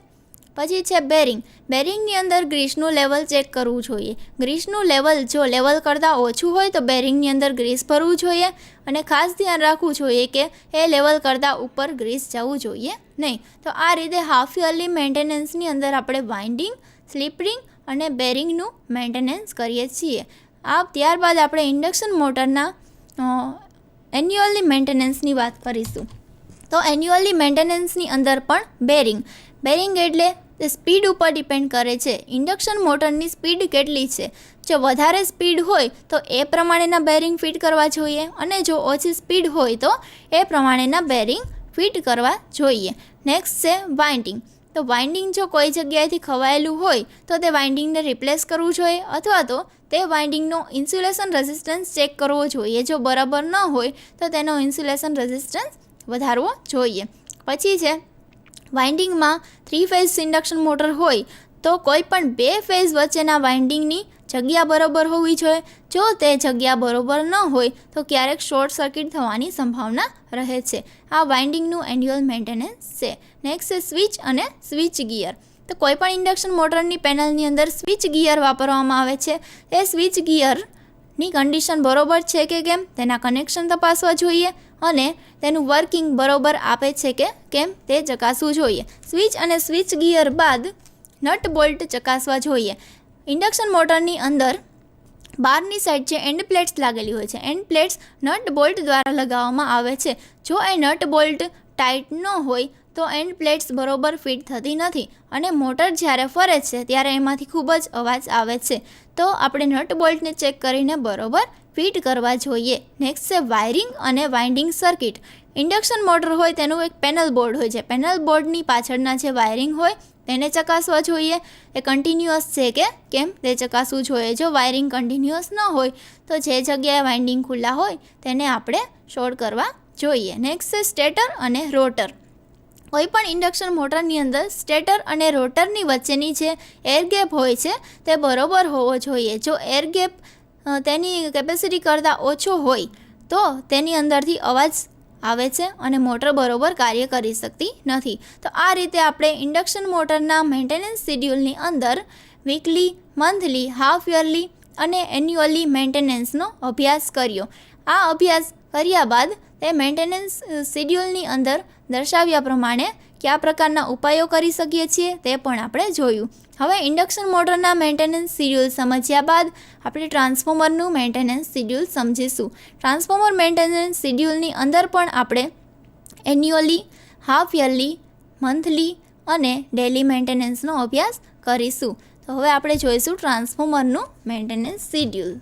Speaker 2: પછી છે બેરિંગ. બેરિંગની અંદર ગ્રીસનું લેવલ ચેક કરવું જોઈએ. ગ્રીસનું લેવલ જો લેવલ કરતાં ઓછું હોય તો બેરિંગની અંદર ગ્રીસ ભરવું જોઈએ અને ખાસ ધ્યાન રાખવું જોઈએ કે એ લેવલ કરતાં ઉપર ગ્રીસ જવું જોઈએ નહીં. તો આ રીતે હાફ યરલી મેન્ટેનન્સની અંદર આપણે વાઇન્ડિંગ, સ્લીપ રિંગ અને બેરિંગનું મેન્ટેનન્સ કરીએ છીએ. ત્યારબાદ આપણે ઇન્ડક્શન મોટરના એન્યુઅલી મેન્ટેનન્સની વાત કરીશું. તો એન્યુઅલી મેન્ટેનન્સની અંદર પણ બેરિંગ એટલે તે સ્પીડ ઉપર ડિપેન્ડ કરે છે. ઇન્ડક્શન મોટરની સ્પીડ કેટલી છે. જો વધારે સ્પીડ હોય તો એ પ્રમાણેના બેરિંગ ફિટ કરવા જોઈએ અને જો ઓછી સ્પીડ હોય તો એ પ્રમાણેના બેરિંગ ફિટ કરવા જોઈએ. નેક્સ્ટ છે વાઇન્ડિંગ. તો વાઇન્ડિંગ જો કોઈ જગ્યાએથી ખવાયેલું હોય તો તે વાઇન્ડિંગને રિપ્લેસ કરવું જોઈએ અથવા તો તે વાઇન્ડિંગનો ઇન્સ્યુલેશન રેઝિસ્ટન્સ ચેક કરવો જોઈએ. જો બરાબર ન હોય તો તેનો ઇન્સ્યુલેશન રેઝિસ્ટન્સ વધારવો જોઈએ. પછી છે વાઇન્ડિંગમાં 3 ફેઝ ઇન્ડક્શન મોટર હોય તો કોઈ પણ 2 ફેઝ વચ્ચેના વાઇન્ડિંગની જગ્યા બરોબર હોવી જોઈએ. જો તે જગ્યા બરોબર ન હોય તો ક્યારેક શોર્ટ સર્કિટ થવાની સંભાવના રહે છે. આ વાઇન્ડિંગનું એન્યુઅલ મેન્ટેનન્સ છે. નેક્સ્ટ છે સ્વિચ અને સ્વિચ ગિયર. તો કોઈ પણ ઇન્ડક્શન મોટરની પેનલની અંદર સ્વિચ ગિયર વાપરવામાં આવે છે. એ સ્વિચ ગિયરની કન્ડિશન બરોબર છે કે કેમ તેના કનેક્શન તપાસવા જોઈએ અને તેનું વર્કિંગ બરોબર આપે છે કે કેમ તે ચકાસવું જોઈએ. સ્વિચ અને સ્વિચ ગિયર બાદ નટ બોલ્ટ ચકાસવા જોઈએ. ઇન્ડક્શન મોટરની અંદર બહારની સાઈડ જે એન્ડ પ્લેટ્સ લાગેલી હોય છે, એન્ડ પ્લેટ્સ નટ બોલ્ટ દ્વારા લગાવવામાં આવે છે. જો એ નટ બોલ્ટ ટાઈટ ન હોય તો એન્ડ પ્લેટ્સ બરોબર ફિટ થતી નથી અને મોટર જ્યારે ફરે છે ત્યારે એમાંથી ખૂબ જ અવાજ આવે છે. તો આપણે નટ બોલ્ટને ચેક કરીને બરોબર ફિટ કરવા જોઈએ. નેક્સ્ટ છે વાયરિંગ અને વાઇન્ડિંગ સર્કિટ. ઇન્ડક્શન મોટર હોય તેનું એક પેનલ બોર્ડ હોય છે. પેનલ બોર્ડની પાછળના જે વાયરિંગ હોય તેને ચકાસવા જોઈએ. એ કન્ટિન્યુઅસ છે કે કેમ તે ચકાસવું જોઈએ. જો વાયરિંગ કન્ટિન્યુઅસ ન હોય તો જે જગ્યાએ વાઇન્ડિંગ ખુલ્લા હોય તેને આપણે શોર્ટ કરવા જોઈએ. નેક્સ્ટ છે સ્ટેટર અને રોટર. કોઈ પણ ઇન્ડક્શન મોટરની અંદર સ્ટેટર અને રોટરની વચ્ચેની જે એર ગેપ હોય છે તે બરોબર હોવો જોઈએ. જો એર ગેપ તેની કેપેસિટી કરતાં ઓછો હોય તો તેની અંદરથી અવાજ આવે છે અને મોટર બરોબર કાર્ય કરી શકતી નથી. તો આ રીતે આપણે ઇન્ડક્શન મોટરના મેન્ટેનન્સ શિડ્યુલની અંદર વીકલી, મંથલી, હાફ યરલી અને એન્યુઅલી મેન્ટેનન્સનો અભ્યાસ કર્યો. આ અભ્યાસ કર્યા બાદ તે મેન્ટેનન્સ શિડ્યુલની અંદર દર્શાવ્યા પ્રમાણે કયા પ્રકારના ઉપાયો કરી શકીએ છીએ તે પણ આપણે જોયું. હવે ઇન્ડક્શન મોટરના મેન્ટેનન્સ શિડ્યુલ સમજ્યા બાદ આપણે ટ્રાન્સફોર્મરનું મેન્ટેનન્સ શિડ્યુલ સમજીશું. ટ્રાન્સફોર્મર મેન્ટેનન્સ શિડ્યુલની અંદર પણ આપણે એન્યુઅલી, હાફ યરલી, મંથલી અને ડેલી મેન્ટેનન્સનો અભ્યાસ કરીશું. તો હવે આપણે જોઈશું ટ્રાન્સફોર્મરનું મેન્ટેનન્સ શિડ્યુલ.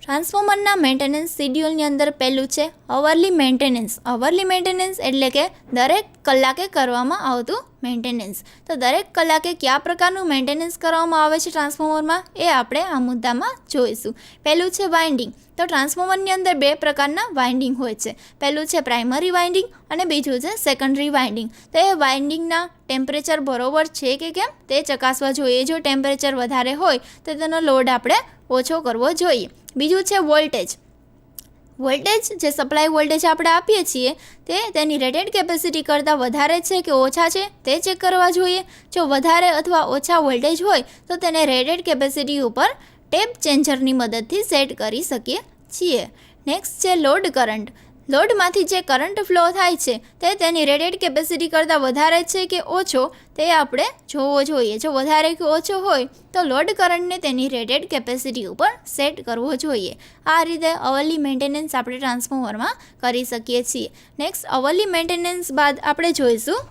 Speaker 2: ટ્રાન્સફોર્મરના મેન્ટેનન્સ શિડ્યુલની અંદર પહેલું છે અવરલી મેન્ટેનન્સ. અવરલી મેન્ટેનન્સ એટલે કે દરેક કલાકે કરવામાં આવતું મેન્ટેનન્સ. તો દરેક કલાકે કયા પ્રકારનું મેન્ટેનન્સ કરવામાં આવે છે ટ્રાન્સફોર્મરમાં એ આપણે આ મુદ્દામાં જોઈશું. પહેલું છે વાઇન્ડિંગ. તો ટ્રાન્સફોર્મરની અંદર 2 પ્રકારના વાઇન્ડિંગ હોય છે. પહેલું છે પ્રાઇમરી વાઇન્ડિંગ અને બીજું છે સેકન્ડરી વાઇન્ડિંગ. તો એ વાઇન્ડિંગના ટેમ્પરેચર બરોબર છે કે કેમ તે ચકાસવા જોઈએ. જો ટેમ્પરેચર વધારે હોય તો તેનો લોડ આપણે ઓછો કરવો જોઈએ. બીજું છે વોલ્ટેજ. વોલ્ટેજ જે સપ્લાય વોલ્ટેજ આપણે આપીએ છીએ તે તેની રેટેડ કેપેસિટી કરતાં વધારે છે કે ઓછા છે તે ચેક કરવા જોઈએ. જો વધારે અથવા ઓછા વોલ્ટેજ હોય તો તેને રેટેડ કેપેસિટી ઉપર ટેપ ચેન્જરની મદદથી સેટ કરી શકીએ છીએ. નેક્સ્ટ છે લોડ કરંટ. લોડમાંથી જે કરંટ ફ્લો થાય છે તે તેની રેટેડ કેપેસિટી કરતાં વધારે છે કે ઓછો તે આપણે જોવો જોઈએ. જો વધારે કે ઓછો હોય તો લોડ કરંટને તેની રેટેડ કેપેસિટી ઉપર સેટ કરવો જોઈએ. આ રીતે અવરલી મેન્ટેનન્સ આપણે ટ્રાન્સફોર્મરમાં કરી શકીએ છીએ. નેક્સ્ટ અવરલી મેન્ટેનન્સ બાદ આપણે જોઈશું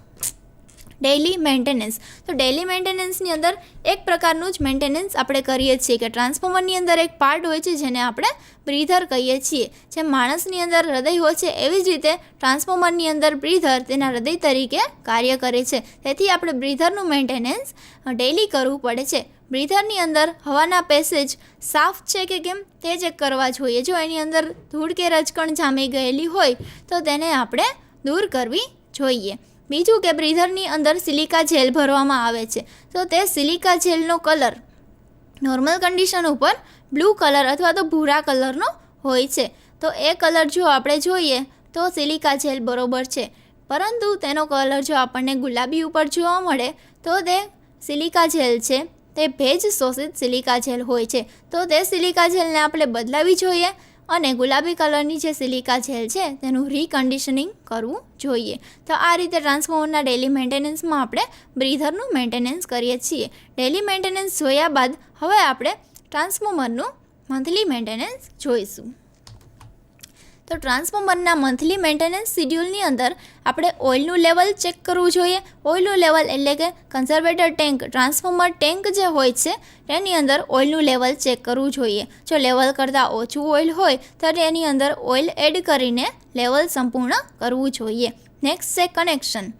Speaker 2: ડેઇલી મેન્ટેનન્સ. તો ડેઇલી મેન્ટેનન્સની અંદર એક પ્રકારનું જ મેન્ટેનન્સ આપણે કરીએ છીએ કે ટ્રાન્સફોર્મરની અંદર એક પાર્ટ હોય છે જેને આપણે બ્રીધર કહીએ છીએ. જેમ માણસની અંદર હૃદય હોય છે એવી જ રીતે ટ્રાન્સફોર્મરની અંદર બ્રીધર તેના હૃદય તરીકે કાર્ય કરે છે. તેથી આપણે બ્રીધરનું મેન્ટેનન્સ ડેઇલી કરવું પડે છે. બ્રીધરની અંદર હવાના પેસેજ સાફ છે કે કેમ તે ચેક કરવા જોઈએ. જો એની અંદર ધૂળ કે રજકણ જામી ગયેલી હોય તો તેને આપણે દૂર કરવી જોઈએ. બીજું કે બ્રીધરની અંદર સિલિકા જેલ ભરવામાં આવે છે. તો તે સિલિકા જેલનો કલર નોર્મલ કન્ડિશન ઉપર બ્લુ કલર અથવા તો ભૂરા કલરનો હોય છે. તો એ કલર જો આપણે જોઈએ તો સિલિકા જેલ બરોબર છે. પરંતુ તેનો કલર જો આપણને ગુલાબી ઉપર જોવા મળે તો તે સિલિકા જેલ છે, તે ભેજ શોષિત સિલિકા જેલ હોય છે. તો તે સિલિકા જેલને આપણે બદલાવી જોઈએ અને ગુલાબી કલરની જે સિલિકા જેલ છે તેનું રીકન્ડિશનિંગ કરવું જોઈએ. તો આ રીતે ટ્રાન્સફોર્મરના ડેલી મેન્ટેનન્સમાં આપણે બ્રીધરનું મેન્ટેનન્સ કરીએ છીએ. ડેલી મેન્ટેનન્સ જોયા બાદ હવે આપણે ટ્રાન્સફોર્મરનું મંથલી મેન્ટેનન્સ જોઈશું. તો ટ્રાન્સફોર્મરના મંથલી મેન્ટેનન્સ શિડ્યુલની અંદર આપણે ઓઇલનું લેવલ ચેક કરવું જોઈએ. ઓઇલનું લેવલ એટલે કે કન્ઝર્વેટર ટેન્ક, ટ્રાન્સફોર્મર ટેન્ક જે હોય છે તેની અંદર ઓઇલનું લેવલ ચેક કરવું જોઈએ. જો લેવલ કરતાં ઓછું ઓઇલ હોય તો તેની અંદર ઓઇલ એડ કરીને લેવલ સંપૂર્ણ કરવું જોઈએ. નેક્સ્ટ છે કનેક્શન.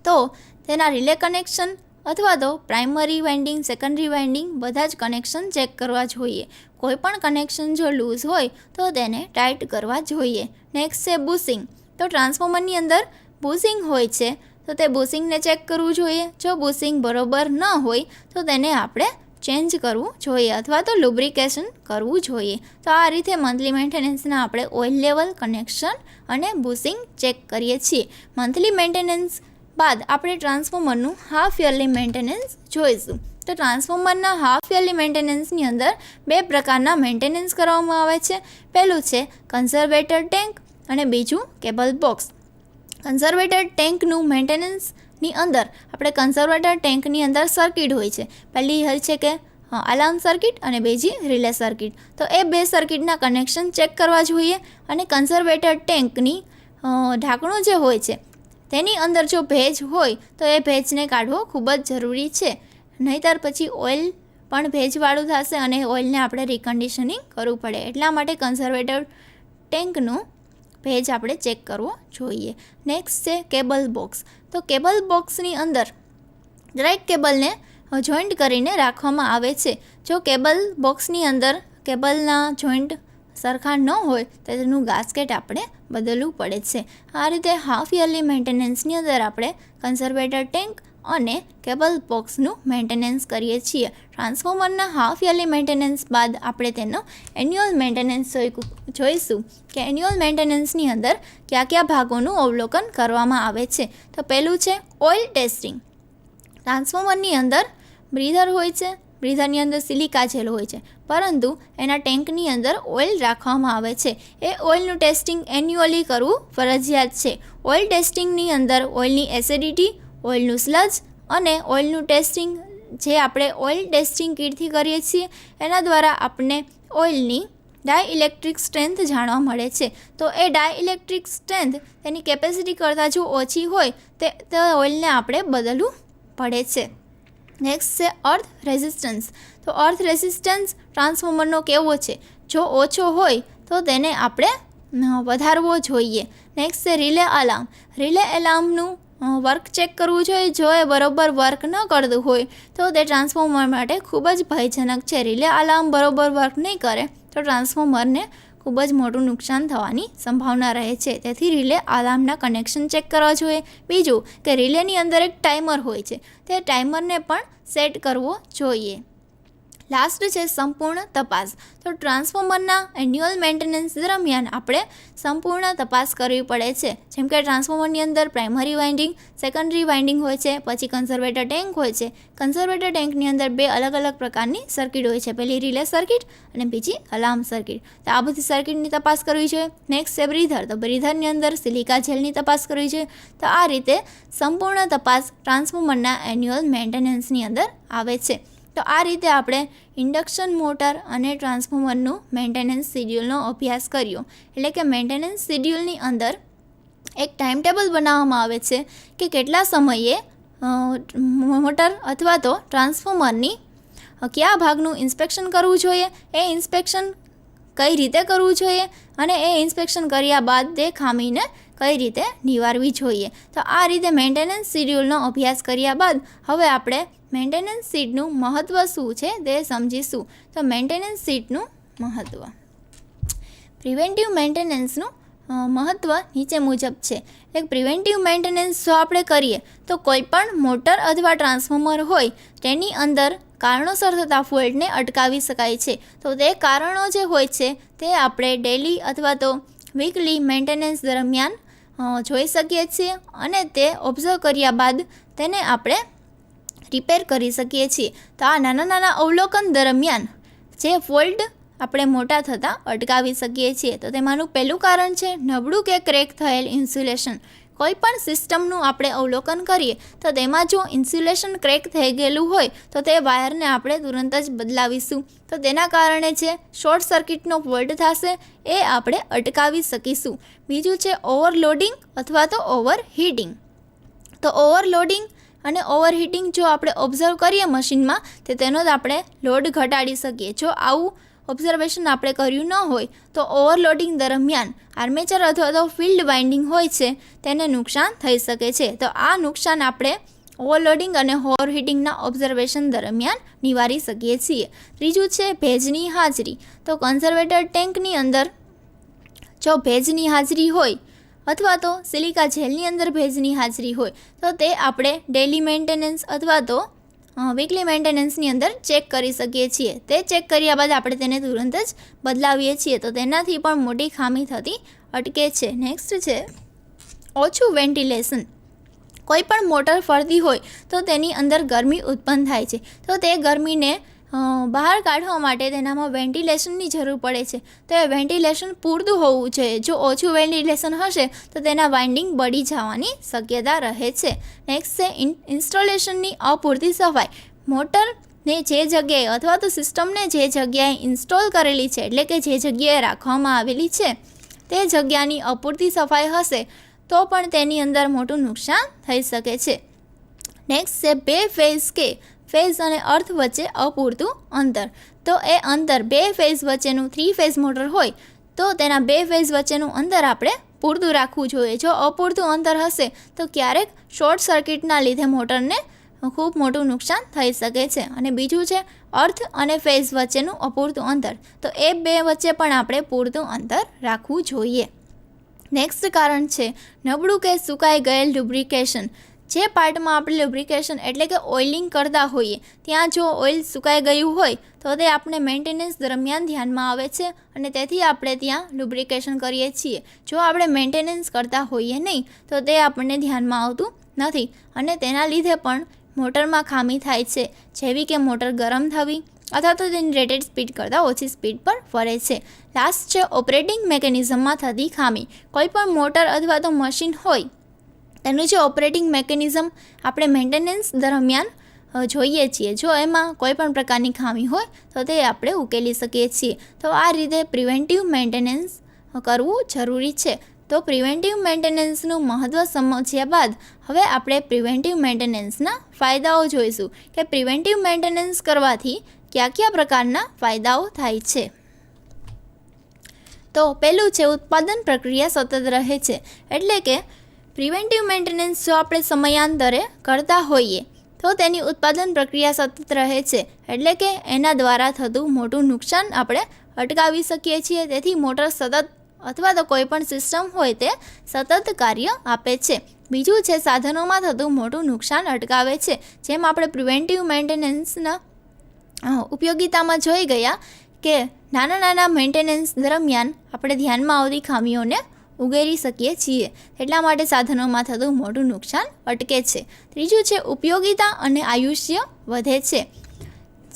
Speaker 2: તો તેના રિલે કનેક્શન અથવા તો પ્રાઇમરી વાઇન્ડિંગ, સેકન્ડરી વાઇન્ડિંગ બધા જ કનેક્શન ચેક કરવા જોઈએ. કોઈ પણ કનેક્શન જો લૂઝ હોય તો તેને ટાઈટ કરવા જોઈએ. નેક્સ્ટ છે બુશિંગ. તો ટ્રાન્સફોર્મરની અંદર બુશિંગ હોય છે તો તે બુશિંગને ચેક કરવું જોઈએ. જો બુશિંગ બરોબર ન હોય તો તેને આપણે ચેન્જ કરવું જોઈએ અથવા તો લુબ્રિકેશન કરવું જોઈએ. તો આ રીતે મંથલી મેન્ટેનન્સના આપણે ઓઇલ લેવલ, કનેક્શન અને બુશિંગ ચેક કરીએ છીએ. મંથલી મેન્ટેનન્સ બાદ આપણે ટ્રાન્સફોર્મરનું હાફ યરલી મેન્ટેનન્સ જોઈશું. તો ટ્રાન્સફોર્મરના હાફ યરલી મેન્ટેનન્સની અંદર 2 પ્રકારના મેન્ટેનન્સ કરવામાં આવે છે. પહેલું છે કન્ઝર્વેટર ટેન્ક અને બીજું કેબલ બોક્સ. કન્ઝર્વેટર ટેન્કનું મેન્ટેનન્સની અંદર આપણે કન્ઝર્વેટર ટેન્કની અંદર સર્કિટ હોય છે. પહેલી હોય છે કે અલાર્મ સર્કિટ અને બીજી રિલે સર્કિટ. તો એ 2 સર્કિટના કનેક્શન ચેક કરવા જોઈએ અને કન્ઝર્વેટર ટેન્કની ઢાંકણું જે હોય છે તેની અંદર જો ભેજ હોય તો એ ભેજને કાઢવો ખૂબ જ જરૂરી છે. નહીંતર પછી ઓઇલ પણ ભેજવાળું થશે અને ઓઇલને આપણે રિકન્ડિશનિંગ કરવું પડે. એટલા માટે કન્ઝર્વેટર ટેન્કનું ભેજ આપણે ચેક કરવો જોઈએ. નેક્સ્ટ છે કેબલ બોક્સ. તો કેબલ બોક્સની અંદર દરેક કેબલને જોઈન્ટ કરીને રાખવામાં આવે છે. જો કેબલ બોક્સની અંદર કેબલના જોઈન્ટ સરખા ન હોય તો તેનું ગાસ્કેટ આપણે બદલવું પડે છે. આ રીતે હાફ યરલી મેન્ટેનન્સની અંદર આપણે કન્ઝર્વેટર ટેન્ક અને કેબલ બોક્સનું મેન્ટેનન્સ કરીએ છીએ. ટ્રાન્સફોર્મરના હાફ યરલી મેન્ટેનન્સ બાદ આપણે તેનો એન્યુઅલ મેન્ટેનન્સ જોઈશું કે એન્યુઅલ મેન્ટેનન્સની અંદર કયા કયા ભાગોનું અવલોકન કરવામાં આવે છે. તો પહેલું છે ઓઇલ ટેસ્ટિંગ. ટ્રાન્સફોર્મરની અંદર બ્રીધર હોય છે. બ્રીધરની અંદર સિલિકા જેલ હોય છે, પરંતુ એના ટેન્કની અંદર ઓઇલ રાખવામાં આવે છે. એ ઓઇલનું ટેસ્ટિંગ એન્યુઅલી કરવું ફરજિયાત છે. ઓઇલ ટેસ્ટિંગની અંદર ઓઇલની એસિડિટી, ઓઇલનું સ્લજ અને ઓઇલનું ટેસ્ટિંગ જે આપણે ઓઇલ ટેસ્ટિંગ કીટથી કરીએ છીએ એના દ્વારા આપણને ઓઇલની ડાયઇલેક્ટ્રિક સ્ટ્રેન્થ જાણવા મળે છે. તો એ ડાયઇલેક્ટ્રિક સ્ટ્રેન્થ તેની કેપેસિટી કરતાં જો ઓછી હોય તે ઓઇલને આપણે બદલવું પડે છે. નેક્સ્ટ છે અર્થ રેઝિસ્ટન્સ. તો અર્થ રેઝિસ્ટન્સ ટ્રાન્સફોર્મરનો કેવો છે? જો ઓછો હોય તો તેને આપણે વધારવો જોઈએ. નેક્સ્ટ છે રિલે અલાર્મ. રિલે અલાર્મનું વર્ક ચેક કરવું જોઈએ. જો એ બરોબર વર્ક ન કરતું હોય તો તે ટ્રાન્સફોર્મર માટે ખૂબ જ ભયજનક છે. રિલે અલાર્મ બરોબર વર્ક નહીં કરે તો ટ્રાન્સફોર્મરને ખૂબ જ મોટું નુકસાન થવાની સંભાવના રહે છે. તેથી રિલે અલાર્મના કનેક્શન ચેક કરવા જોઈએ. બીજું કે રિલેની અંદર એક ટાઈમર હોય છે, તે ટાઈમરને પણ સેટ કરવો જોઈએ. લાસ્ટ છે સંપૂર્ણ તપાસ. તો ટ્રાન્સફોર્મરના એન્યુઅલ મેન્ટેનન્સ દરમિયાન આપણે સંપૂર્ણ તપાસ કરવી પડે છે. જેમ કે ટ્રાન્સફોર્મરની અંદર પ્રાઇમરી વાઇન્ડિંગ, સેકન્ડરી વાઇન્ડિંગ હોય છે, પછી કન્ઝર્વેટર ટેન્ક હોય છે. કન્ઝર્વેટર ટેન્કની અંદર 2 અલગ અલગ પ્રકારની સર્કિટ હોય છે. પહેલી રિલે સર્કિટ અને બીજી અલાર્મ સર્કિટ. તો આ બધી સર્કિટની તપાસ કરવી જોઈએ. નેક્સ્ટ છે બ્રીધર. તો બ્રીધરની અંદર સિલિકા જેલની તપાસ કરવી જોઈએ. તો આ રીતે સંપૂર્ણ તપાસ ટ્રાન્સફોર્મરના એન્યુઅલ મેન્ટેનન્સની અંદર આવે છે. તો આ રીતે આપણે ઇન્ડક્શન મોટર અને ટ્રાન્સફોર્મરનું મેન્ટેનન્સ શિડ્યુલનો અભ્યાસ કર્યો. એટલે કે મેન્ટેનન્સ શિડ્યુલની અંદર એક ટાઈમ ટેબલ બનાવવામાં આવે છે કે કેટલા સમયે મોટર અથવા તો ટ્રાન્સફોર્મરની કયા ભાગનું ઇન્સ્પેક્શન કરવું જોઈએ, એ ઇન્સ્પેક્શન કઈ રીતે કરવું જોઈએ અને એ ઇન્સ્પેક્શન કર્યા બાદ તે ખામીને કઈ રીતે નિવારવી જોઈએ. તો આ રીતે મેન્ટેનન્સ શિડ્યુલનો અભ્યાસ કર્યા બાદ હવે આપણે મેન્ટેનન્સ શીટનું મહત્ત્વ શું છે તે સમજીશું. તો મેન્ટેનન્સ શીટનું મહત્ત્વ. પ્રિવેન્ટિવ મેન્ટેનન્સનું મહત્ત્વ નીચે મુજબ છે. એટલે પ્રિવેન્ટિવ મેન્ટેનન્સ જો આપણે કરીએ તો કોઈ પણ મોટર અથવા ટ્રાન્સફોર્મર હોય તેની અંદર કારણોસર થતા ફોલ્ટને અટકાવી શકાય છે. તો તે કારણો જે હોય છે તે આપણે ડેલી અથવા તો વીકલી મેન્ટેનન્સ દરમિયાન જોઈ શકીએ છીએ અને તે ઓબ્ઝર્વ કર્યા બાદ તેને આપણે રિપેર કરી શકીએ છીએ. તો આ નાના નાના અવલોકન દરમિયાન જે ફોલ્ટ આપણે મોટા થતાં અટકાવી શકીએ છીએ. તો તેમાંનું પહેલું કારણ છે નબળું કે ક્રેક થયેલ ઇન્સ્યુલેશન. કોઈ પણ સિસ્ટમનું આપણે અવલોકન કરીએ તો તેમાં જો ઇન્સ્યુલેશન ક્રેક થઈ ગયેલું હોય તો તે વાયરને આપણે તુરંત જ બદલાવીશું. તો તેના કારણે જે શોર્ટ સર્કિટનો ફોલ્ટ થશે એ આપણે અટકાવી શકીશું. બીજું છે ઓવરલોડિંગ અથવા તો ઓવરહીટિંગ. તો ઓવરલોડિંગ અને ઓવરહીટિંગ જો આપણે ઓબ્ઝર્વ કરીએ મશીનમાં તો તેનો જ આપણે લોડ ઘટાડી શકીએ. જો આવું ઓબ્ઝર્વેશન આપણે કર્યું ન હોય તો ઓવરલોડિંગ દરમિયાન આર્મેચર અથવા તો ફિલ્ડ વાઇન્ડિંગ હોય છે તેને નુકસાન થઈ શકે છે. તો આ નુકસાન આપણે ઓવરલોડિંગ અને ઓવરહીટિંગના ઓબ્ઝર્વેશન દરમિયાન નિવારી શકીએ છીએ. ત્રીજું છે ભેજની હાજરી. તો કન્ઝર્વેટર ટેન્કની અંદર જો ભેજની હાજરી હોય અથવા તો સિલિકા જેલની અંદર ભેજની હાજરી હોય તો તે આપણે ડેલી મેન્ટેનન્સ અથવા તો વીકલી મેન્ટેનન્સની અંદર ચેક કરી શકીએ છીએ. તે ચેક કર્યા બાદ આપણે તેને તુરંત જ બદલાવીએ છીએ તો તેનાથી પણ મોટી ખામી થતી અટકે છે. નેક્સ્ટ છે ઓછું વેન્ટિલેશન. કોઈ પણ મોટર ફરતી હોય તો તેની અંદર ગરમી ઉત્પન્ન થાય છે તો તે ગરમીને બહાર કાઢવા માટે તેનામાં વેન્ટિલેશનની જરૂર પડે છે. તો એ વેન્ટિલેશન પૂરતું હોવું જોઈએ. જો ઓછું વેન્ટિલેશન હશે તો તેના વાઇન્ડિંગ બળી જવાની શક્યતા રહે છે. નેક્સ્ટ છે ઇન્સ્ટોલેશનની અપૂરતી સફાઈ. મોટરને જે જગ્યાએ અથવા તો સિસ્ટમને જે જગ્યાએ ઇન્સ્ટોલ કરેલી છે એટલે કે જે જગ્યાએ રાખવામાં આવેલી છે તે જગ્યાની અપૂરતી સફાઈ હશે તો પણ તેની અંદર મોટું નુકસાન થઈ શકે છે. નેક્સ્ટ છે બે ફેઝ કે ફેઝ અને અર્થ વચ્ચે અપૂરતું અંતર. તો એ અંતર બે ફેઝ વચ્ચેનું 3 ફેઝ મોટર હોય તો તેના બે ફેઝ વચ્ચેનું અંતર આપણે પૂરતું રાખવું જોઈએ. જો અપૂરતું અંતર હશે તો ક્યારેક શોર્ટ સર્કિટના લીધે મોટરને ખૂબ મોટું નુકસાન થઈ શકે છે. અને બીજું છે અર્થ અને ફેઝ વચ્ચેનું અપૂરતું અંતર. તો એ બે વચ્ચે પણ આપણે પૂરતું અંતર રાખવું જોઈએ. નેક્સ્ટ કારણ છે નબળું કે સુકાઈ ગયેલ લુબ્રિકેશન. જે પાર્ટમાં આપણે લુબ્રિકેશન એટલે કે ઓઇલિંગ કરતા હોઈએ ત્યાં જો ઓઇલ સુકાઈ ગયું હોય તો તે આપણે મેન્ટેનન્સ દરમિયાન ધ્યાનમાં આવે છે અને તેથી આપણે ત્યાં લુબ્રિકેશન કરીએ છીએ. જો આપણે મેન્ટેનન્સ કરતા હોઈએ નહીં તો તે આપણને ધ્યાનમાં આવતું નથી અને તેના લીધે પણ મોટરમાં ખામી થાય છે, જેવી કે મોટર ગરમ થવી અથવા તો તેની રેટેડ સ્પીડ કરતાં ઓછી સ્પીડ પર ફરે છે. લાસ્ટ છે ઓપરેટિંગ મેકેનિઝમમાં થતી ખામી. કોઈ પણ મોટર અથવા તો મશીન હોય તેનું જે ઓપરેટિંગ મેકેનિઝમ આપણે મેન્ટેનન્સ દરમિયાન જોઈએ છીએ. જો એમાં કોઈ પણ પ્રકારની ખામી હોય તો તે આપણે ઉકેલી શકીએ છીએ. તો આ રીતે પ્રિવેન્ટિવ મેન્ટેનન્સ કરવું જરૂરી છે. તો પ્રિવેન્ટિવ મેન્ટેનન્સનું મહત્ત્વ સમજ્યા બાદ હવે આપણે પ્રિવેન્ટિવ મેન્ટેનન્સના ફાયદાઓ જોઈશું કે પ્રિવેન્ટિવ મેન્ટેનન્સ કરવાથી કયા કયા પ્રકારના ફાયદાઓ થાય છે. તો પહેલું છે ઉત્પાદન પ્રક્રિયા સતત રહે છે. એટલે કે પ્રિવેન્ટિવ મેન્ટેનન્સ જો આપણે સમયાંતરે કરતા હોઈએ તો તેની ઉત્પાદન પ્રક્રિયા સતત રહે છે. એટલે કે એના દ્વારા થતું મોટું નુકસાન આપણે અટકાવી શકીએ છીએ. તેથી મોટર સતત અથવા તો કોઈ પણ સિસ્ટમ હોય તે સતત કાર્ય આપે છે. બીજું છે સાધનોમાં થતું મોટું નુકસાન અટકાવે છે. જેમ આપણે પ્રિવેન્ટિવ મેન્ટેનન્સના ઉપયોગિતામાં જોઈ ગયા કે નાના નાના મેન્ટેનન્સ દરમિયાન આપણે ધ્યાનમાં આવતી ખામીઓને ઉકેલી શકીએ છીએ. એટલા માટે સાધનોમાં થતું મોટું નુકસાન અટકે છે. ત્રીજું છે ઉપયોગિતા અને આયુષ્ય વધે છે.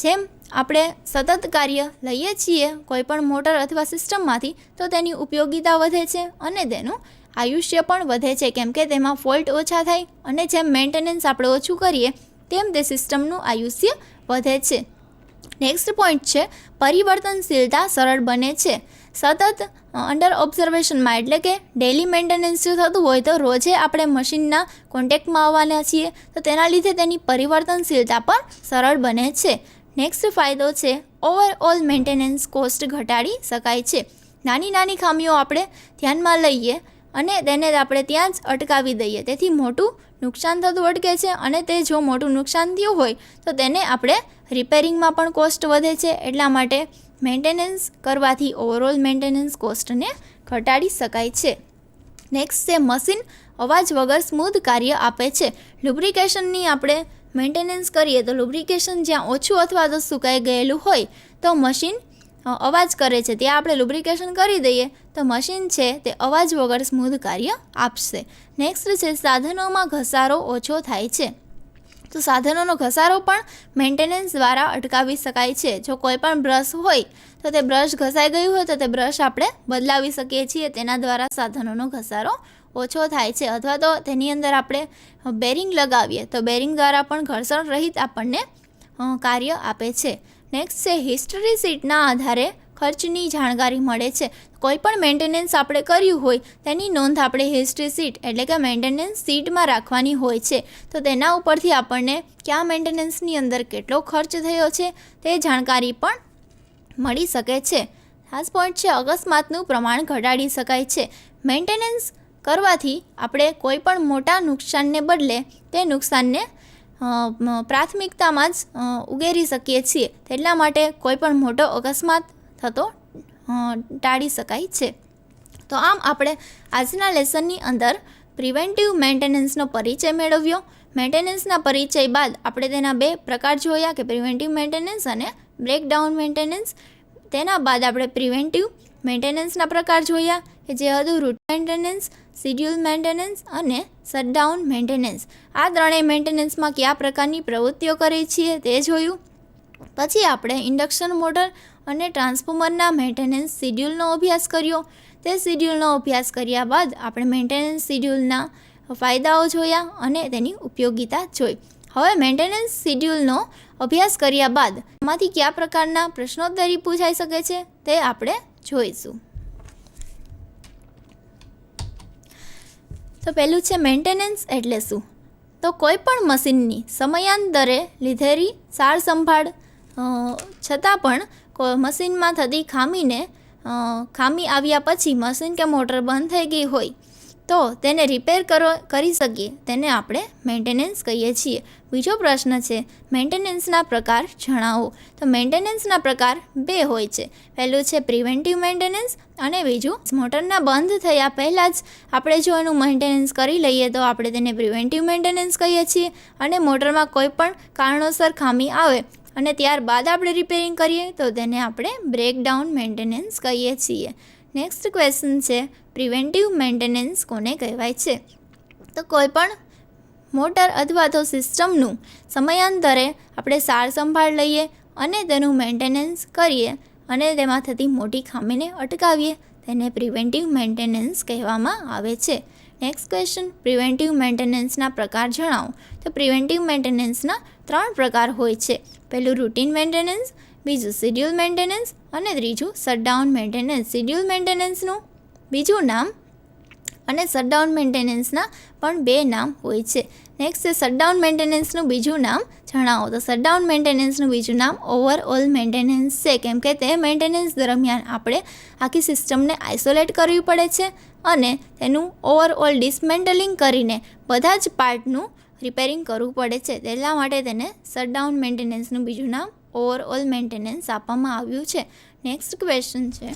Speaker 2: જેમ આપણે સતત કાર્ય લઈએ છીએ કોઈપણ મોટર અથવા સિસ્ટમમાંથી તો તેની ઉપયોગિતા વધે છે અને તેનું આયુષ્ય પણ વધે છે, કેમ કે તેમાં ફોલ્ટ ઓછા થાય અને જેમ મેન્ટેનન્સ આપણે ઓછું કરીએ તેમ તે સિસ્ટમનું આયુષ્ય વધે છે. નેક્સ્ટ પોઈન્ટ છે પરિવર્તનશીલતા સરળ બને છે. સતત અંડર ઓબ્ઝર્વેશનમાં એટલે કે ડેલી મેન્ટેનન્સ જો થતું હોય તો રોજે આપણે મશીનના કોન્ટેક્ટમાં આવવાના છીએ તો તેના લીધે તેની પરિવર્તનશીલતા પણ સરળ બને છે. નેક્સ્ટ ફાયદો છે ઓવરઓલ મેન્ટેનન્સ કોસ્ટ ઘટાડી શકાય છે. નાની નાની ખામીઓ આપણે ધ્યાનમાં લઈએ અને તેને આપણે ત્યાં જ અટકાવી દઈએ તેથી મોટું નુકસાન થતું અટકે છે અને તે જો મોટું નુકસાન થયું હોય તો તેને આપણે રિપેરિંગમાં પણ કોસ્ટ વધે છે. એટલા માટે મેન્ટેનન્સ કરવાથી ઓવરઓલ મેન્ટેનન્સ કોસ્ટને ઘટાડી શકાય છે. નેક્સ્ટ છે મશીન અવાજ વગર સ્મૂથ કાર્ય આપે છે. લુબ્રિકેશનની આપણે મેન્ટેનન્સ કરીએ તો લુબ્રિકેશન જ્યાં ઓછું અથવા તો સુકાઈ ગયેલું હોય તો મશીન અવાજ કરે છે. ત્યાં આપણે લુબ્રિકેશન કરી દઈએ તો મશીન છે તે અવાજ વગર સ્મૂથ કાર્ય આપશે. નેક્સ્ટ છે સાધનોમાં ઘસારો ઓછો થાય છે. તો સાધનોનો ઘસારો પણ મેન્ટેનન્સ દ્વારા અટકાવી શકાય છે. જો કોઈ પણ બ્રશ હોય તો તે બ્રશ ઘસાઈ ગયું હોય તો તે બ્રશ આપણે બદલાવી શકીએ છીએ. તેના દ્વારા સાધનોનો ઘસારો ઓછો થાય છે. અથવા તો તેની અંદર આપણે બેરિંગ લગાવીએ તો બેરિંગ દ્વારા પણ ઘર્ષણ રહિત આપણને કાર્ય આપે છે. નેક્સ્ટ છે હિસ્ટરી શીટના આધારે ખર્ચની જાણકારી મળે છે. કોઈ પણ મેન્ટેનન્સ આપણે કર્યું હોય તેની નોંધ આપણે હિસ્ટ્રી શીટ એટલે કે મેન્ટેનન્સ શીટમાં રાખવાની હોય છે. તો તેના ઉપરથી આપણને કયા મેન્ટેનન્સની અંદર કેટલો ખર્ચ થયો છે તે જાણકારી પણ મળી શકે છે. ખાસ પોઈન્ટ છે અકસ્માતનું પ્રમાણ ઘટાડી શકાય છે. મેન્ટેનન્સ કરવાથી આપણે કોઈ પણ મોટા નુકસાનને બદલે તે નુકસાનને પ્રાથમિકતામાં જ ઉકેલી શકીએ છીએ. એટલા માટે કોઈ પણ મોટો અકસ્માત થતો ટાળી શકાય છે. તો આમ આપણે આજના લેસનની અંદર પ્રિવેન્ટિવ મેન્ટેનન્સનો પરિચય મેળવ્યો. મેન્ટેનન્સના પરિચય બાદ આપણે તેના બે પ્રકાર જોયા કે પ્રિવેન્ટિવ મેન્ટેનન્સ અને બ્રેકડાઉન મેન્ટેનન્સ. તેના બાદ આપણે પ્રિવેન્ટિવ મેન્ટેનન્સના પ્રકાર જોયા કે જે હતું રૂટ મેન્ટેનન્સ, શિડ્યુલ મેન્ટેનન્સ અને શટડાઉન મેન્ટેનન્સ. આ ત્રણેય મેન્ટેનન્સમાં કયા પ્રકારની પ્રવૃત્તિઓ કરીએ છીએ તે જોયું. પછી આપણે ઇન્ડક્શન મોટર અને ટ્રાન્સફોર્મરના મેન્ટેનન્સ શિડ્યુલનો અભ્યાસ કર્યો. તે શિડ્યુલનો અભ્યાસ કર્યા બાદ આપણે મેન્ટેનન્સ શિડ્યુલના ફાયદાઓ જોયા અને તેની ઉપયોગિતા જોઈ. હવે મેન્ટેનન્સ શિડ્યુલનો અભ્યાસ કર્યા બાદ એમાંથી કયા પ્રકારના પ્રશ્નોત્તરી પૂછાઈ શકે છે તે આપણે જોઈશું. તો પહેલું છે મેન્ટેનન્સ એટલે શું? તો કોઈ પણ મશીનની સમયાંતરે લીધેલી સાર સંભાળ છતાં પણ મશીનમાં થતી ખામી આવ્યા પછી મશીન કે મોટર બંધ થઈ ગઈ હોય તો તેને રિપેર કરી શકીએ તેને આપણે મેન્ટેનન્સ કહીએ છીએ. બીજો પ્રશ્ન છે મેન્ટેનન્સના પ્રકાર જણાવો. તો મેન્ટેનન્સના પ્રકાર બે હોય છે. પહેલું છે પ્રિવેન્ટિવ મેન્ટેનન્સ અને બીજું મોટરના બંધ થયા પહેલાં જ આપણે જો એનું મેન્ટેનન્સ કરી લઈએ તો આપણે તેને પ્રિવેન્ટિવ મેન્ટેનન્સ કહીએ છીએ. અને મોટરમાં કોઈ પણ કારણોસર ખામી આવે અને ત્યારબાદ આપણે રિપેરિંગ કરીએ તો તેને આપણે બ્રેકડાઉન મેન્ટેનન્સ કહીએ છીએ. નેક્સ્ટ ક્વેશ્ચન છે પ્રિવેન્ટિવ મેન્ટેનન્સ કોને કહેવાય છે? તો કોઈ પણ મોટર અથવા તો સિસ્ટમનું સમયાંતરે આપણે સાર સંભાળ લઈએ અને તેનું મેન્ટેનન્સ કરીએ અને તેમાં થતી મોટી ખામીને અટકાવીએ તેને પ્રિવેન્ટિવ મેન્ટેનન્સ કહેવામાં આવે છે. નેક્સ્ટ ક્વેશ્ચન પ્રિવેન્ટિવ મેન્ટેનન્સના પ્રકાર જણાવો. તો પ્રિવેન્ટિવ મેન્ટેનન્સના 3 પ્રકાર હોય છે. પહેલું રૂટીન મેન્ટેનન્સ, બીજું શિડ્યુલ મેન્ટેનન્સ અને ત્રીજું શટડાઉન મેન્ટેનન્સ. શિડ્યુલ મેન્ટેનન્સનું બીજું નામ અને શટડાઉન મેન્ટેનન્સના પણ 2 નામ હોય છે. નેક્સ્ટ છે શટડાઉન મેન્ટેનન્સનું બીજું નામ જણાવો. તો શટડાઉન મેન્ટેનન્સનું બીજું નામ ઓવરઓલ મેન્ટેનન્સ છે, કેમ કે તે મેન્ટેનન્સ દરમિયાન આપણે આખી સિસ્ટમને આઇસોલેટ કરવી પડે છે અને તેનું ઓવરઓલ ડિસમેન્ટલિંગ કરીને બધા જ પાર્ટનું રિપેરિંગ કરવું પડે છે. તેના માટે તેને શટડાઉન મેન્ટેનન્સનું બીજું નામ ઓવરઓલ મેન્ટેનન્સ આપવામાં આવ્યું છે. નેક્સ્ટ ક્વેશ્ચન છે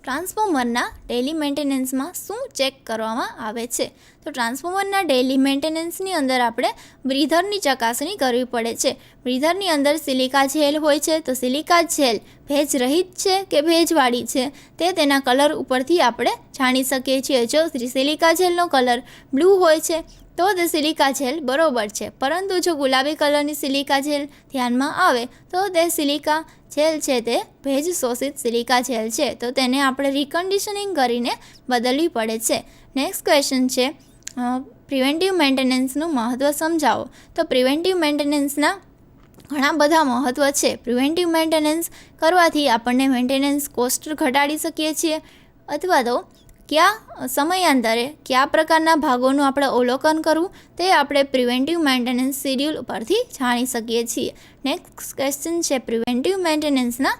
Speaker 2: ટ્રાન્સફોર્મરના ડેઇલી મેન્ટેનન્સમાં શું ચેક કરવામાં આવે છે? તો ટ્રાન્સફોર્મરના ડેઇલી મેન્ટેનન્સની અંદર આપણે બ્રીધરની ચકાસણી કરવી પડે છે. બ્રીધરની અંદર સિલિકા જેલ હોય છે. તો સિલિકા જેલ ભેજ રહિત છે કે ભેજવાળી છે તે તેના કલર ઉપરથી આપણે જાણી શકીએ છીએ. જો સિલિકા જેલનો કલર બ્લુ હોય છે તો તે સિલિકા જેલ બરોબર છે, પરંતુ જો ગુલાબી કલરની સિલિકા જેલ ધ્યાનમાં આવે તો તે સિલિકા જેલ છે તે ભેજ શોષિત સિલિકા જેલ છે, તો તેને આપણે રિકન્ડિશનિંગ કરીને બદલવી પડે છે. નેક્સ્ટ ક્વેશ્ચન છે પ્રિવેન્ટિવ મેન્ટેનન્સનું મહત્ત્વ સમજાવો. તો પ્રિવેન્ટિવ મેન્ટેનન્સના ઘણા બધા મહત્ત્વ છે. પ્રિવેન્ટિવ મેન્ટેનન્સ કરવાથી આપણને મેન્ટેનન્સ કોસ્ટ ઘટાડી શકીએ છીએ અથવા તો કયા સમયાંતરે કયા પ્રકારના ભાગોનું આપણે અવલોકન કરવું તે આપણે પ્રિવેન્ટિવ મેન્ટેનન્સ શિડ્યુલ પરથી જાણી શકીએ છીએ. નેક્સ્ટ ક્વેશ્ચન છે પ્રિવેન્ટિવ મેન્ટેનન્સના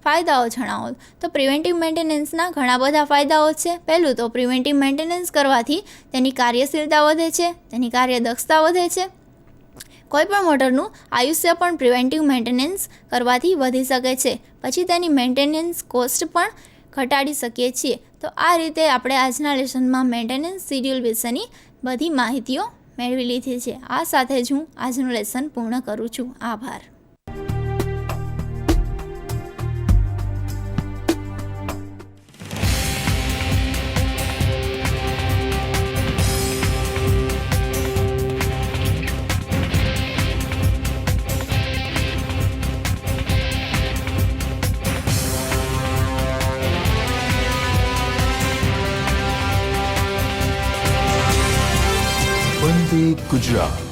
Speaker 2: ફાયદાઓ જણાવો. તો પ્રિવેન્ટિવ મેન્ટેનન્સના ઘણા બધા ફાયદાઓ છે. પહેલું તો પ્રિવેન્ટિવ મેન્ટેનન્સ કરવાથી તેની કાર્યશીલતા વધે છે, તેની કાર્યદક્ષતા વધે છે. કોઈપણ મોટરનું આયુષ્ય પણ પ્રિવેન્ટિવ મેન્ટેનન્સ કરવાથી વધી શકે છે. પછી તેની મેન્ટેનન્સ કોસ્ટ પણ ઘટાડી શકીએ છીએ. તો આ રીતે આપણે આજના લેસનમાં મેન્ટેનન્સ શિડ્યુલ વિશેની બધી માહિતીઓ મેળવી લીધી છે. આ સાથે જ હું આજનું લેસન પૂર્ણ કરું છું. આભાર.
Speaker 1: વંદે ગુજરાત.